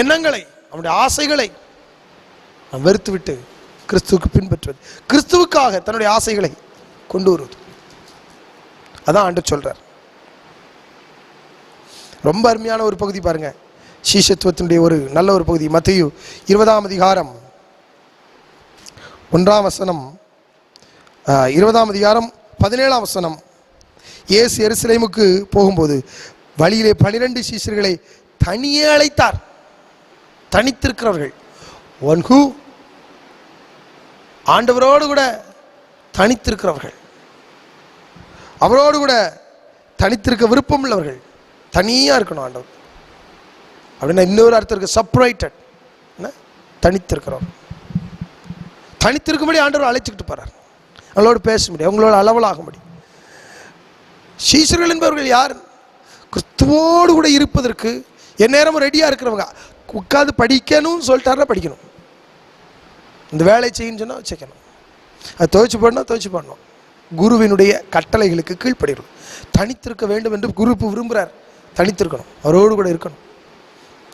எண்ணங்களை, அவனுடைய ஆசைகளை வெறுத்து விட்டு கிறிஸ்துவுக்கு பின்பற்றுவது, கிறிஸ்துவுக்காக தன்னுடைய ஆசைகளை கொண்டு வருவது. அதான் ஆண்டவர் சொல்றார். ரொம்ப அருமையான ஒரு பகுதி பாருங்க, சீஷத்துவத்தினுடைய ஒரு நல்ல ஒரு பகுதி. மத்தேயு 20ஆம் அதிகாரம் 1ஆம் வசனம், 20ஆம் அதிகாரம் 17ஆம் வசனம். இயேசு எருசலேமுக்கு போகும்போது வழியிலே 12 சீஷர்களை தனியே அழைத்தார். தனித்திருக்கிறவர்கள், ஒன் ஹூ, ஆண்டவரோடு கூட தனித்திருக்கிறவர்கள். அவரோடு கூட தனித்திருக்க விருப்பம் உள்ளவர்கள். தனியாக இருக்கணும் ஆண்டவர் அப்படின்னா இன்னொரு அர்த்தம் இருக்கு, செப்பரேட்டட், தனித்திருக்கிறோம். தனித்திருக்கும்படி ஆண்டவர் அழைச்சிக்கிட்டு போறார். அவங்களோடு பேச முடியும், அவங்களோட அளவலாக முடியும். சீஷர்கள் என்பவர்கள் யார்? கிறிஸ்துவோடு கூட இருப்பதற்கு எந்நேரமும் ரெடியாக இருக்கிறவங்க. உட்காந்து படிக்கணும்னு சொல்லிட்டாருன்னா படிக்கணும், இந்த வேலை செய்யணும்னு சொன்னால் வச்சுக்கணும், அது துவைச்சு போடணும் துவைச்சு போடணும், குருவினுடைய கட்டளைகளுக்கு கீழ்ப்படிக்கணும். தனித்திருக்க வேண்டும் என்று குரு விரும்புகிறார். தனித்திருக்கணும், அவரோடு கூட இருக்கணும்,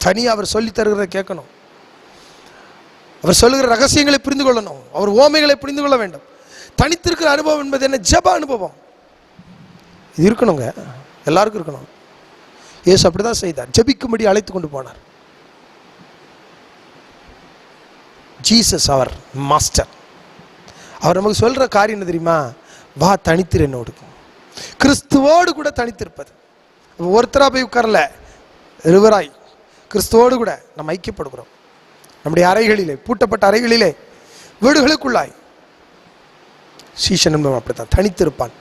தனியாக அவர் சொல்லி தருகிறத கேட்கணும், அவர் சொல்லுகிற ரகசியங்களை புரிந்து கொள்ளணும், அவர் ஓமைகளை புரிந்து கொள்ள வேண்டும். தனித்திருக்கிற அனுபவம் என்பது என்ன? ஜப அனுபவம். இது இருக்கணுங்க, எல்லாருக்கும் இருக்கணும். இயேசு அப்படிதான் செய்தார், ஜபிக்கும்படி அழைத்து கொண்டு போனார். ஜீசஸ் அவர் மாஸ்டர். அவர் நமக்கு சொல்ற காரியம் என்ன தெரியுமா? வா தனித்திரு என்னோடு. கிறிஸ்துவோடு கூட தனித்திருப்பது. ஒருத்தரா போய் உட்காரல, இருவராய் கிறிஸ்துவோடு கூட நம்ம ஐக்கியப்படுகிறோம். நம்முடைய அறைகளிலே, பூட்டப்பட்ட அறைகளிலே, வீடுகளுக்குள்ளாய். சீஷன் என்பவன் அப்படித்தான் தனித்திருப்பான்.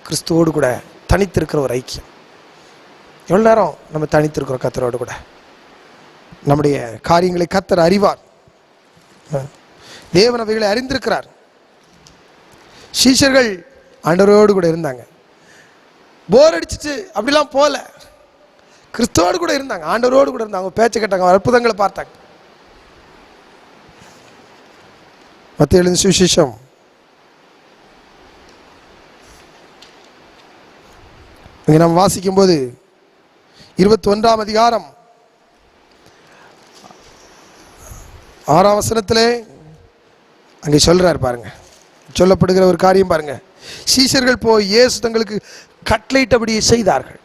கிறிஸ்துவோடு கூட தனித்திருக்கிற ஒரு ஐக்கியம். எவ்வளோ நேரம் நம்ம தனித்திருக்கிறோம் கர்த்தரோடு கூட? நம்முடைய காரியங்களை கர்த்தர் அறிவார். தேவன் அவைகளை அறிந்திருக்கிறார். சீஷர்கள் ஆண்டவரோடு கூட இருந்தாங்க. போர் அடிச்சிட்டு அப்படிலாம் போல, கிறிஸ்துவோடு கூட இருந்தாங்க, ஆண்டவரோடு கூட இருந்தாங்க, பேச்சை கேட்டாங்க, அற்புதங்களை பார்த்தாங்க. மத்தேயு எழுதின சுவிசேஷம் இங்கே நாம் வாசிக்கும் போது 21ஆம் அதிகாரம் 6ஆம் வசனத்திலே அங்கே சொல்றார் பாருங்க. சொல்லப்படுகிற ஒரு காரியம் பாருங்க. சீஷர்கள் போய் இயேசு தங்களுக்கு கட்டளையிட்டபடியே செய்தார்கள்.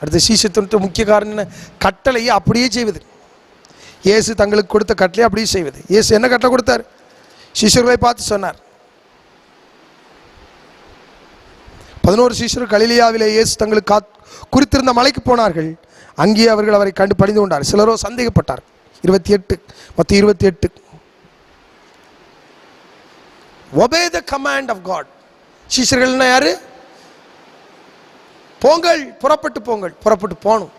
அடுத்த சீஷத்தின் முக்கிய காரணம் என்ன? கட்டளையை அப்படியே செய்வது. இயேசு தங்களுக்கு கொடுத்த கட்டளை அப்படியே செய்வது. இயேசு என்ன கட்டளை கொடுத்தார்? சீஷர்களை பார்த்து சொன்னார். 11 சீஷர்கள் கலிலேயாவிலே இயேசு தங்களுக்கு குறித்திருந்த மலைக்கு போனார்கள். அங்கே அவர்கள் அவரை கண்டு பணிந்து கொண்டார். சிலரோ சந்தேகப்பட்டார். 28 மத்திய 28. Obey the command of God. சீஷர்கள்னா யாரு? போங்கள், புறப்பட்டு போங்கள், புறப்பட்டு போகணும்.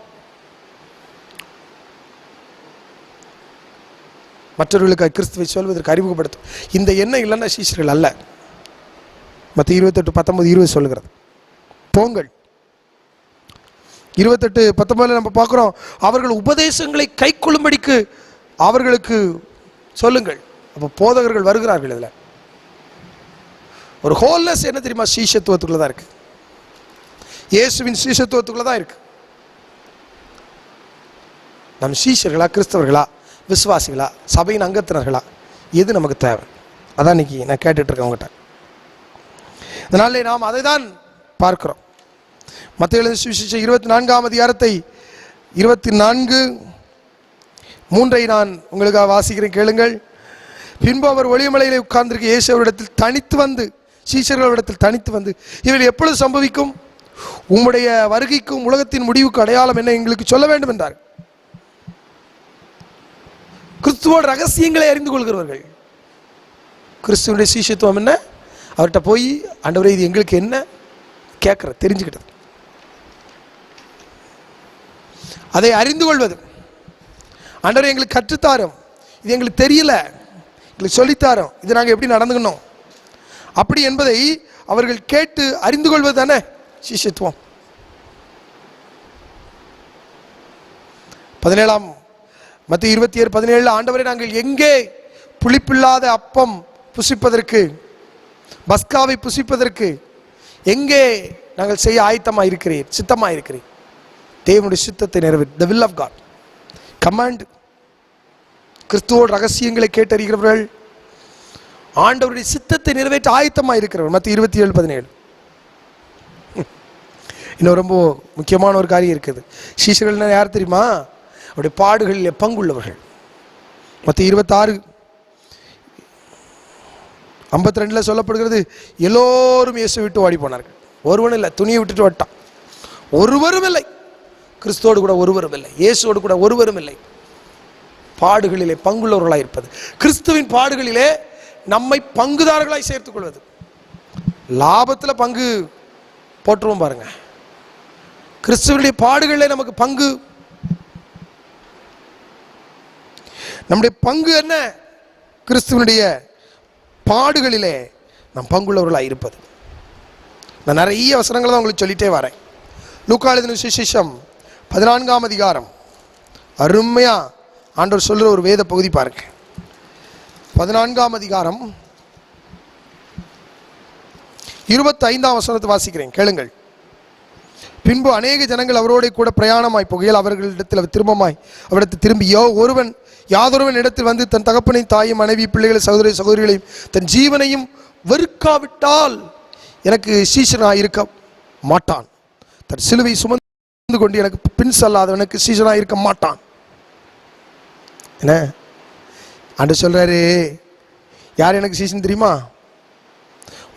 மற்றவர்களுக்கு கிறிஸ்துவை சொல்வதற்கு அறிமுகப்படுத்தும். இந்த எண்ணம் இல்லைன்னா சீஷர்கள் அல்ல. மத்திய 28 19 20 சொல்லுகிறது. போங்கள். 28 19 நம்ம பார்க்குறோம், அவர்கள் உபதேசங்களை கை கொள்ளும்படிக்கு அவர்களுக்கு சொல்லுங்கள். அப்போ போதகர்கள் வருகிறார்கள். இதில் ஒரு ஹோல்னஸ் என்ன தெரியுமா? சீஷத்துவத்துக்குள்ள தான் இருக்கு. இயேசுவின் சீஷத்துவத்துக்குள்ள தான் இருக்கு. நம் சீஷர்களா, கிறிஸ்தவர்களா, விசுவாசிகளா, சபையின் அங்கத்தினர்களா, எது நமக்கு தேவை? அதான் இன்னைக்கு நான் கேட்டுட்டு இருக்கேன் உங்ககிட்ட. அதனாலே நாம் அதை தான் பார்க்கிறோம். மத்தேயு எழுதின சுவிசேஷம் 24ஆம் அதிகாரத்தை 24:3 நான் உங்களுக்காக வாசிக்கிறேன், கேளுங்கள். பின்பு அவர் ஒளிமலையிலே உட்கார்ந்திருக்க இயேசு அவரிடத்தில் தனித்து வந்து, சீஷர்களிடத்தில் தனித்து வந்து, இவர்கள் எப்பொழுது சம்பவிக்கும்? உம்முடைய வருகைக்கும் உலகத்தின் முடிவுக்கு அடையாளம் என்ன? எங்களுக்கு சொல்ல வேண்டும் என்றார். கிறிஸ்துவோட ரகசியங்களை அறிந்து கொள்கிறவர்கள். கிறிஸ்துவனுடைய சீஷத்துவம் என்ன? அவர்கிட்ட போய் ஆண்டவரே இது எங்களுக்கு என்ன கேட்குற தெரிஞ்சுக்கிட்டது, அதை அறிந்து கொள்வது. ஆண்டவரே எங்களுக்கு கற்றுத்தாரோம், இது எங்களுக்கு தெரியல, எங்களுக்கு சொல்லித்தாரோம், இது நாங்கள் எப்படி நடந்துக்கணும் அப்படி என்பதை அவர்கள் கேட்டு அறிந்து கொள்வது தானே சீஷத்துவம். 17 மத்திய 27:17 ஆண்டவரே நாங்கள் எங்கே புளிப்பில்லாத அப்பம் புசிப்பதற்கு, பஸ்காவை புசிப்பதற்கு எங்கே நாங்கள் செய்ய ஆயத்தமாக இருக்கிறீர், சித்தமாக இருக்கிறீர்? தேவனுடைய சித்தத்தை நிறைவேற்று, the will of God command. கிறிஸ்துவோட ரகசியங்களை கேட்டறிகிறவர்கள், ஆண்டவருடைய சித்தத்தை நிறைவேற்ற ஆயத்தமாக இருக்கிறவர்கள். மத்திய 27:17. இன்னும் ரொம்ப முக்கியமான ஒரு காரியம் இருக்குது. சீஷர்கள் யார் தெரியுமா? அவருடைய பாடுகளில் பங்குள்ளவர்கள். மத்திய 26:52 சொல்லப்படுகிறது, எல்லோரும் இயேசு விட்டு ஓடி போனார்கள். ஒருவனும் இல்லை, துணியை விட்டுட்டு ஓட்டான். ஒருவரும் இல்லை, கிறிஸ்துவோடு கூட ஒருவரும் இல்லை, இயேசுவோடு கூட ஒருவரும் இல்லை. பாடுகளிலே பங்குள்ளவர்களாக இருப்பது, கிறிஸ்துவின் பாடுகளிலே நம்மை பங்குதாரர்களாய் சேர்த்துக் கொள்வது. லாபத்தில் பங்கு போட்டுருவோம் பாருங்க. கிறிஸ்துவனுடைய பாடுகளில் நமக்கு பங்கு. நம்முடைய பங்கு என்ன? கிறிஸ்துவனுடைய பாடுகளிலே நாம் பங்குள்ளவர்களாக இருப்பது. நான் நிறைய வசனங்களை தான் உங்களுக்கு சொல்லிட்டே வரேன். லூக்கா எழுதின சுவிசேஷம் 14ஆம் அதிகாரம் அருமையா ஆண்டவர் சொல்ற ஒரு வேத பகுதி பாருங்க. 14ஆம் அதிகாரம் 25ஆம் வசனத்தை வாசிக்கிறேன், கேளுங்கள். பின்பு அநேக ஜனங்கள் அவரோட கூட பிரயாணமாய் போகையில் அவர்களிடத்தில் அவரிடத்தில் திரும்பி யாதொருவன் இடத்தில் வந்து தன் தகப்பனையும் தாயும் மனைவி பிள்ளைகளை சகோதரிகளையும் தன் ஜீவனையும் வெறுக்காவிட்டால் எனக்கு சீஷனாக இருக்க மாட்டான். தன் சிலுவை சுமந்து கொண்டு எனக்கு பின் செல்லாதவனுக்கு சீஷனாக இருக்க மாட்டான். என்ன ஆண்டு சொல்றாரு? யார் எனக்கு சீஷன் தெரியுமா?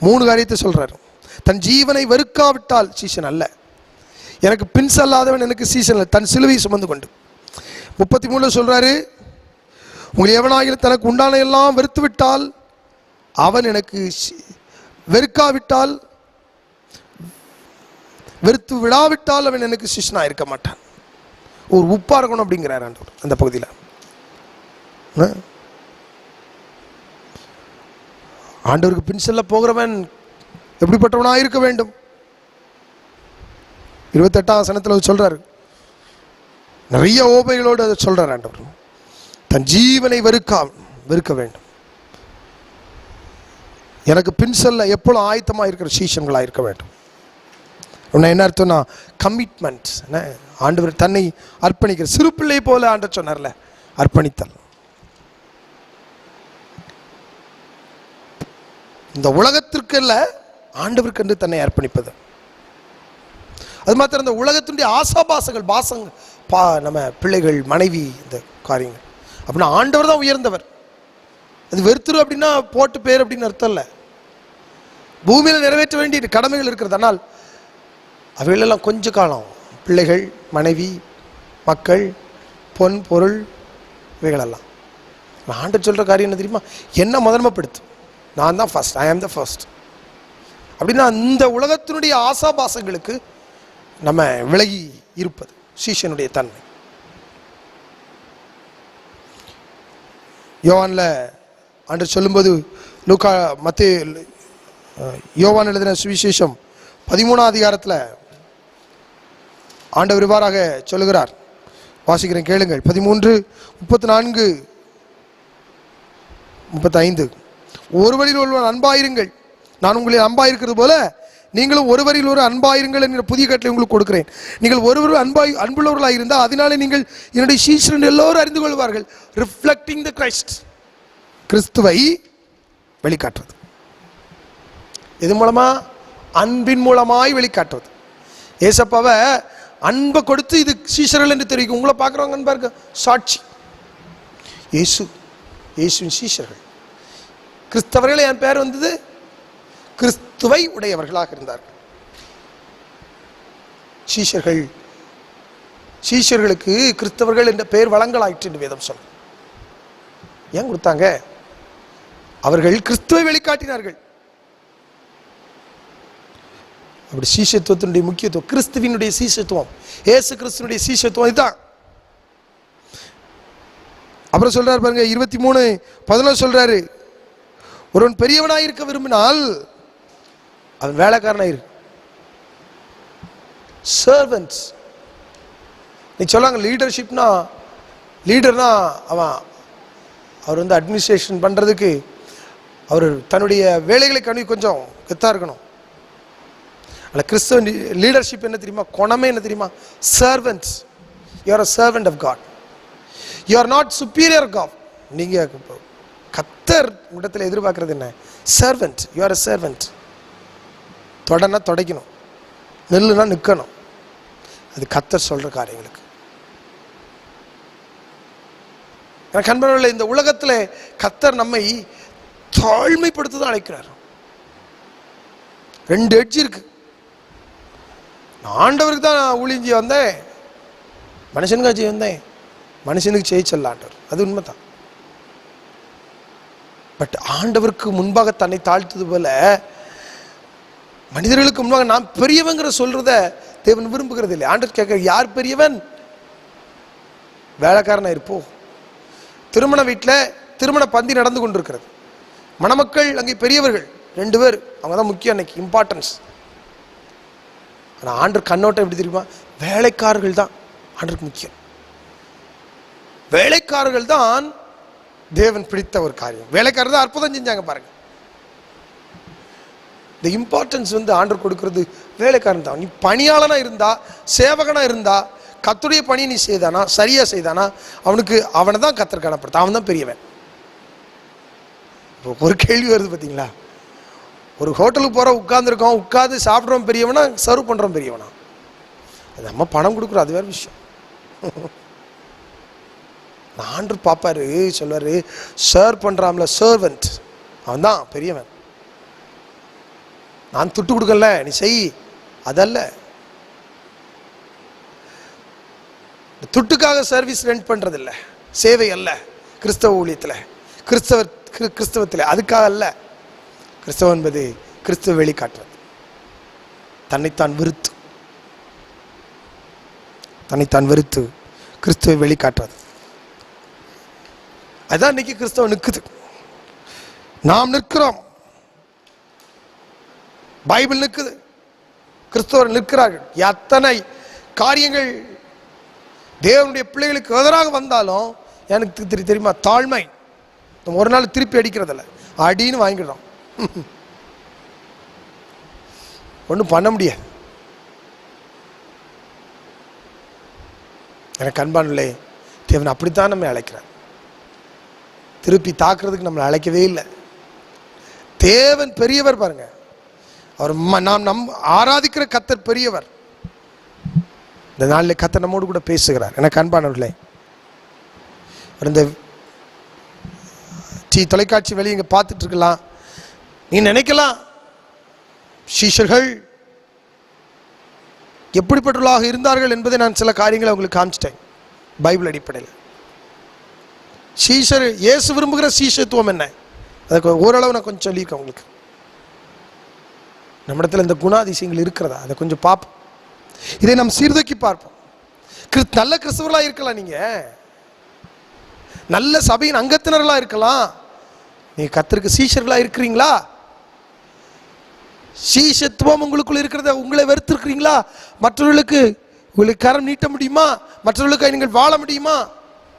3 காரியத்தை சொல்றாரு. தன் ஜீவனை வெறுக்காவிட்டால் சீஷன் அல்ல. எனக்கு பின் செல்லாதவன் எனக்கு சீஷன் அல்ல. தன் சிலுவை சுமந்து கொண்டு 33 சொல்றாரு, உங்களை எவனாகிலும் தனக்கு உண்டான எல்லாம் வெறுத்து விட்டால் அவன் எனக்கு வெறுக்காவிட்டால் வெறுத்து விடாவிட்டால் அவன் எனக்கு சிஷ்யனா இருக்க மாட்டான். ஒரு உப்பா இருக்கணும் அப்படிங்கிறார் ஆண்டவர் அந்த பகுதியில். ஆண்டவருக்கு பின் செல்ல போகிறவன் எப்படிப்பட்டவனாக இருக்க வேண்டும்? 28ஆம் வசனத்தில் சொல்றாரு, நிறைய ஓபைகளோடு அதை சொல்றார் ஆண்டவர். தன் ஜீவனை வெறுக்க வேண்டும். எனக்கு பின் செல்ல எப்பொழுதும் ஆயத்தமாக இருக்கிற சீஷன்களாக இருக்க வேண்டும். என்ன அர்த்தம்னா கமிட்மெண்ட். ஆண்டவர் தன்னை அர்ப்பணிக்கிற சிறு பிள்ளை போல ஆண்டவர் சொன்னார்ல, அர்ப்பணித்தல். இந்த உலகத்திற்கு அல்ல, ஆண்டவருக்கு என்று தன்னை அர்ப்பணிப்பது. அது மாத்திரம் இந்த உலகத்தினுடைய ஆசாபாசங்கள் நம்ம பிள்ளைகள் மனைவி இந்த காரியங்கள் அப்படின்னா ஆண்டவர் தான் உயர்ந்தவர். அது வெறுத்துரு அப்படின்னா போட்டு பேர் அப்படின்னு அர்த்தம் இல்லை. பூமியில் நிறைவேற்ற வேண்டிய கடமைகள் இருக்கிறது. ஆனால் அவைகளெல்லாம் கொஞ்ச காலம், பிள்ளைகள் மனைவி மக்கள் பொன் பொருள் இவைகளெல்லாம். ஆண்டவர் சொல்கிற காரியம் என்ன தெரியுமா? என்ன முதன்மைப்படுத்தும்? நான் தான் ஃபர்ஸ்ட், ஐ ஆம் த ஃபர்ஸ்ட் அப்படின்னா இந்த உலகத்தினுடைய ஆசாபாசங்களுக்கு நம்ம விலகி இருப்பது சீஷனுடைய தன்மை. யோவான்ல ஆண்டவர் சொல்லும்போது யோவான் எழுதின சுவிசேஷம் 13ஆம் அதிகாரத்தில் ஆண்டவர் இவ்வாறாக சொல்லுகிறார். வாசிக்கிறேன், கேளுங்கள். 13:34-35 ஒருவரில் ஒருவர் அன்பாயிருங்கள், நான் உங்களில் அன்பாயிருக்கிறது போல நீங்களும் ஒருவரில் ஒரு அன்பாயிருங்கள் என்கிற புதிய கட்டளை உங்களுக்கு கொடுக்கிறேன். நீங்கள் ஒருவர் அன்புள்ளவர்களாக இருந்தால் அதனாலே நீங்கள் என்னுடைய சீஷர்கள் எல்லோரும் அறிந்து கொள்வார்கள். ரிஃப்ளெக்டிங் த கிரைஸ்ட், கிறிஸ்துவை வெளிக்காட்டுறது. இது மூலமா அன்பின் மூலமாய் வெளிக்காட்டுவது. ஏசப்பாவை அன்பை கொடுத்து இது சீஷர்கள் என்று தெரிவிக்கும். உங்களை பார்க்குறவங்க அன்பா இருக்க சாட்சி. இயேசுவின் சீஷர்கள் கிறிஸ்தவர்கள். என் பேர் வந்தது கிறிஸ்துவை உடையவர்களாக இருந்தார்கள். சீஷர்களுக்கு கிறிஸ்தவர்கள் என்ற பெயர் வழங்கலாயிற்று என்று வேதம் சொல்லும். ஏன் கொடுத்தாங்க? அவர்கள் கிறிஸ்துவை வெளிக்காட்டினார்கள். அப்படி சீஷத்துவத்தினுடைய முக்கியத்துவம், கிறிஸ்துவினுடைய சீஷத்துவம், இயேசு கிறிஸ்துவனுடைய சீஷத்துவம் இதுதான். அப்புறம் சொல்றாரு பாருங்க, 23:11 சொல்றாரு, ஒருவன் பெரியவனாக இருக்க விரும்பினால் அவன் வேலைக்காரனாயிரு. சர்வன்ட்ஸ். நீ சொல்லாங்க லீடர்ஷிப்னா, லீடர்னா அவர் வந்து அட்மினிஸ்ட்ரேஷன் பண்றதுக்கு அவர் தன்னுடைய வேலைகளை கனி கொஞ்சம் கெத்தா இருக்கணும். ஆனால் கிறிஸ்தவ லீடர்ஷிப் என்ன தெரியுமா? குணமே என்ன தெரியுமா? Servants. You are a servant of God. You are not superior God. நீங்க கர்த்தர் இடத்துல எதிர்பார்க்கறது என்ன? Servant. You are a servant. தொடனா தொடைக்கணும், நெல்லுனா நிற்கணும். அது கர்த்தர் சொல்ற காரியங்களுக்கு. கண்பர்களே, இந்த உலகத்துல கர்த்தர் நம்மை தாழ்மைப்படுத்த அழைக்கிறார். 2 எட்ஜ் இருக்கு. ஆண்டவருக்கு தான் ஊழிஞ்சி வந்தேன், மனுஷனுக்கு செய்ய வந்தேன், மனுஷனுக்கு செய்யச்சல்ல ஆண்டவர். அது உண்மைதான். பட் ஆண்டவருக்கு முன்பாக தன்னை தாழ்த்தது போல மனிதர்களுக்கு முன்பாக நான் பெரியவங்கிற சொல்றத தேவன் விரும்புகிறது இல்லை. ஆண்டவர் கேட்க, யார் பெரியவன்? வேலைக்காரனா இருப்போ. திருமண வீட்டில் திருமண பந்தி நடந்து கொண்டிருக்கிறது. மணமக்கள் அங்கே பெரியவர்கள் 2 பேர், அவங்க தான் முக்கியம், அன்னைக்கு இம்பார்ட்டன்ஸ். ஆனால் ஆண்டவர் கண்ணோட்டம் எப்படி தெரியுமா? வேலைக்காரர்கள் தான் ஆண்டருக்கு முக்கியம். வேலைக்காரர்கள் தான் தேவன் பிடித்த ஒரு காரியம். வேலைக்காரர் தான் அற்புதம் செஞ்சாங்க பாருங்க. இந்த இம்பார்ட்டன்ஸ் ஆண்டவர் கொடுக்கிறது வேலைக்காரன் தான். நீ பணியாளனா இருந்தா, சேவகனா இருந்தா, கர்த்தருடைய பணி நீ செய்தானா, சரியா செய்தானா, அவனை தான் கர்த்தர் கனப்படுத்த, அவன் தான் பெரியவன். ஒரு கேள்வி வருது பார்த்தீங்களா? ஒரு ஹோட்டலுக்கு போற உட்கார்ந்துருக்கோம், உட்கார்ந்து சாப்பிட்றோம் பெரியவனா, சர்வ் பண்றோம் பெரியவனா? அது நம்ம பணம் கொடுக்குறோம், அது வேற விஷயம். ஆண்டவர் பாப்பாரு, சொல்வாரு, சர்வ் பண்றாம்ல சர்வெண்ட், அவன் தான் பெரியவன். நான் துட்டு கொடுக்கல, நீ செய், அதல்ல. துட்டுக்காக சர்வீஸ் ரெண்ட் பண்றது இல்லை, சேவை அல்ல. கிறிஸ்தவ ஊழியத்தில், கிறிஸ்தவத்தில் அதுக்காக அல்ல. கிறிஸ்தவம் என்பது கிறிஸ்துவ வெளிக்காட்டுறது. தன்னைத்தான் வெறுத்து கிறிஸ்துவை வெளிக்காட்டுறது. அதுதான் இன்னைக்கு கிறிஸ்தவம் நிற்குது. நாம் நிற்கிறோம், பைபிள் நிற்குது, கிறிஸ்தவர்கள் நிற்கிறார்கள். எத்தனை காரியங்கள் தேவனுடைய பிள்ளைகளுக்கு எதிராக வந்தாலும் எனக்கு தெரியுமா, தாழ்மை. ஒரு நாள் திருப்பி அடிக்கிறதில்ல, அடின்னு வாங்கிடுறோம். ஒன்றும் பண்ண முடியாது. எனக்கு அன்பானுள்ளே, தேவன் அப்படித்தான் நம்மை அழைக்கிறார். திருப்பி தாக்குறதுக்கு நம்மளை அழைக்கவே இல்லை. தேவன் பெரியவர் பாருங்க. அவர் நாம் ஆராதிக்கிற கர்த்தர் பெரியவர். இந்த நாளில் கர்த்தர் நம்மோடு கூட பேசுகிறார். எனக்கு அன்பானவர்களே, இந்த தொலைக்காட்சி வெளியே இங்கே பார்த்துட்டு இருக்கலாம். நீ நினைக்கலாம், சீஷர்கள் எப்படிப்பட்டவர்களாக இருந்தார்கள் என்பதை நான் சில காரியங்களை உங்களுக்கு காமிச்சிட்டேன் பைபிள் அடிப்படையில். சீஷர், இயேசு விரும்புகிற சீஷத்துவம் என்ன, அதுக்கு ஓரளவு நான் கொஞ்சம் சொல்லியிருக்கேன் உங்களுக்கு. நம்மிடத்தில் இந்த குணாதிசயங்கள் இருக்கிறதா, அதை கொஞ்சம் பார்ப்போம். இதை நாம் சீர்தூக்கி பார்ப்போம். நல்ல கிறிஸ்தவர்களாக இருக்கலாம், நீங்க நல்ல சபையின் அங்கத்தினர்களாக இருக்கலாம். நீங்க கர்த்தருக்கு சீஷர்களாக இருக்கிறீங்களா? சீஷத்துவம் உங்களுக்குள்ள இருக்கிறத உங்களை வெறுத்திருக்கிறீங்களா? மற்றவர்களுக்கு உங்களுக்கு கரம் நீட்ட முடியுமா? மற்றவர்களுக்கு நீங்கள் வாழ முடியுமா?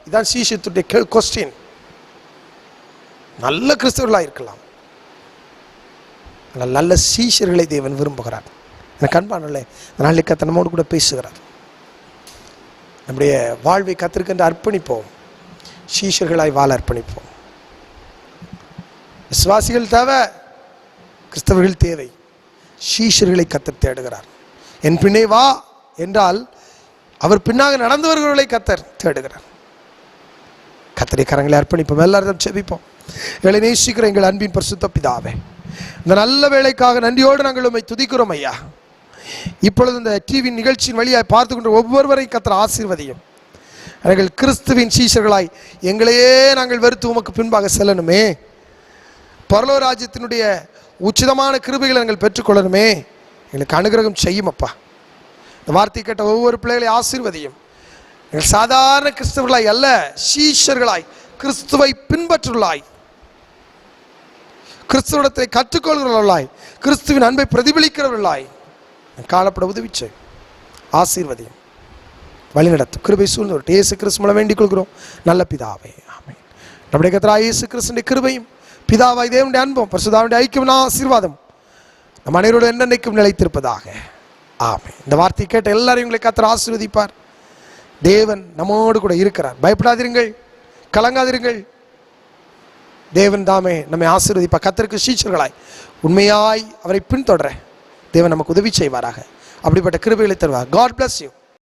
இதுதான் சீஷத்துடைய கொஸ்டின். நல்ல கிறிஸ்தவர்களாக இருக்கலாம், நல்ல சீஷர்களை தேவன் விரும்புகிறார். எனக்கு அன்பானே, நாளை கர்த்தர் நம்மோடு கூட பேசுகிறார். நம்முடைய வாழ்வை கர்த்தருக்கு அர்ப்பணிப்போம், சீஷர்களாய் வாழ அர்ப்பணிப்போம். விசுவாசிகள் தேவை, கிறிஸ்தவர்கள் தேவை. சீஷர்களை கர்த்தர் தேடுகிறார். என் பின்னே வா என்றால் அவர் பின்னாக நடந்து வருகிறவர்களை கர்த்தர் தேடுகிறார். கர்த்தரை கரங்களை அர்ப்பணிப்போம், எல்லாரும் செபிப்போம். எங்களை நேசிக்கிற எங்கள் அன்பின் பரிசுத்த பிதாவே, இந்த நல்ல வேலைக்காக நன்றியோடு நாங்கள் உம்மை துதிக்கிறோம் ஐயா. இப்பொழுது இந்த டிவி நிகழ்ச்சியின் வழியாய் பார்த்து கொண்டு ஒவ்வொருவரையும் கர்த்தர் ஆசீர்வதியும். நாங்கள் கிறிஸ்துவின் சீஷர்களாய் எங்களையே நாங்கள் வெறுத்து உமக்கு பின்பாக செல்லணுமே. பரலோக ராஜ்யத்தினுடைய உச்சிதமான கிருபைகளை நாங்கள் பெற்றுக்கொள்ளணுமே. எங்களுக்கு அனுகிரகம் செய்யும் அப்பா. இந்த வார்த்தை கேட்ட ஒவ்வொரு பிள்ளைகளையும் ஆசீர்வதியும். எங்கள் சாதாரண கிறிஸ்தவர்களாய் அல்ல, சீஷர்களாய், கிறிஸ்துவை பின்பற்றுள்ளாய், கிறிஸ்துவத்தை கற்றுக்கொள்கிறவர்களாய், கிறிஸ்துவின் அன்பை பிரதிபலிக்கிறவர்களாய் காணப்பட உதவி செய். ஆசீர்வதியும், வழிநடத்தும், கிருபை சூழ்ந்து இயேசு கிறிஸ்து மூலம் வேண்டிக் கொள்கிறோம் நல்ல பிதாவே, ஆமென். நம்முடைய கர்த்தராகிய இயேசு கிறிஸ்துவின் கிருபையும் பிதாவாய் தேவனுடைய அன்பும் பரிசுத்தாவின் ஐக்கியமும் ஆசீர்வாதம் நம் அனைவரோடு என்னென்னைக்கும் நிலைத்திருப்பதாக, ஆமென். இந்த வார்த்தை கேட்ட எல்லாரையும் உங்களை கர்த்தர் ஆசீர்வதிப்பார். தேவன் நம்மோடு கூட இருக்கிறார். பயப்படாதிருங்கள், கலங்காதிருங்கள். தேவன் தாமே நம்மை ஆசீர்வதிப்பார். கர்த்தருக்கு சீஷர்களாய் உண்மையாய் அவரை பின்தொடர தேவன் நமக்கு உதவி செய்வாராக. அப்படிப்பட்ட கிருபைகளை தருவார். God bless you.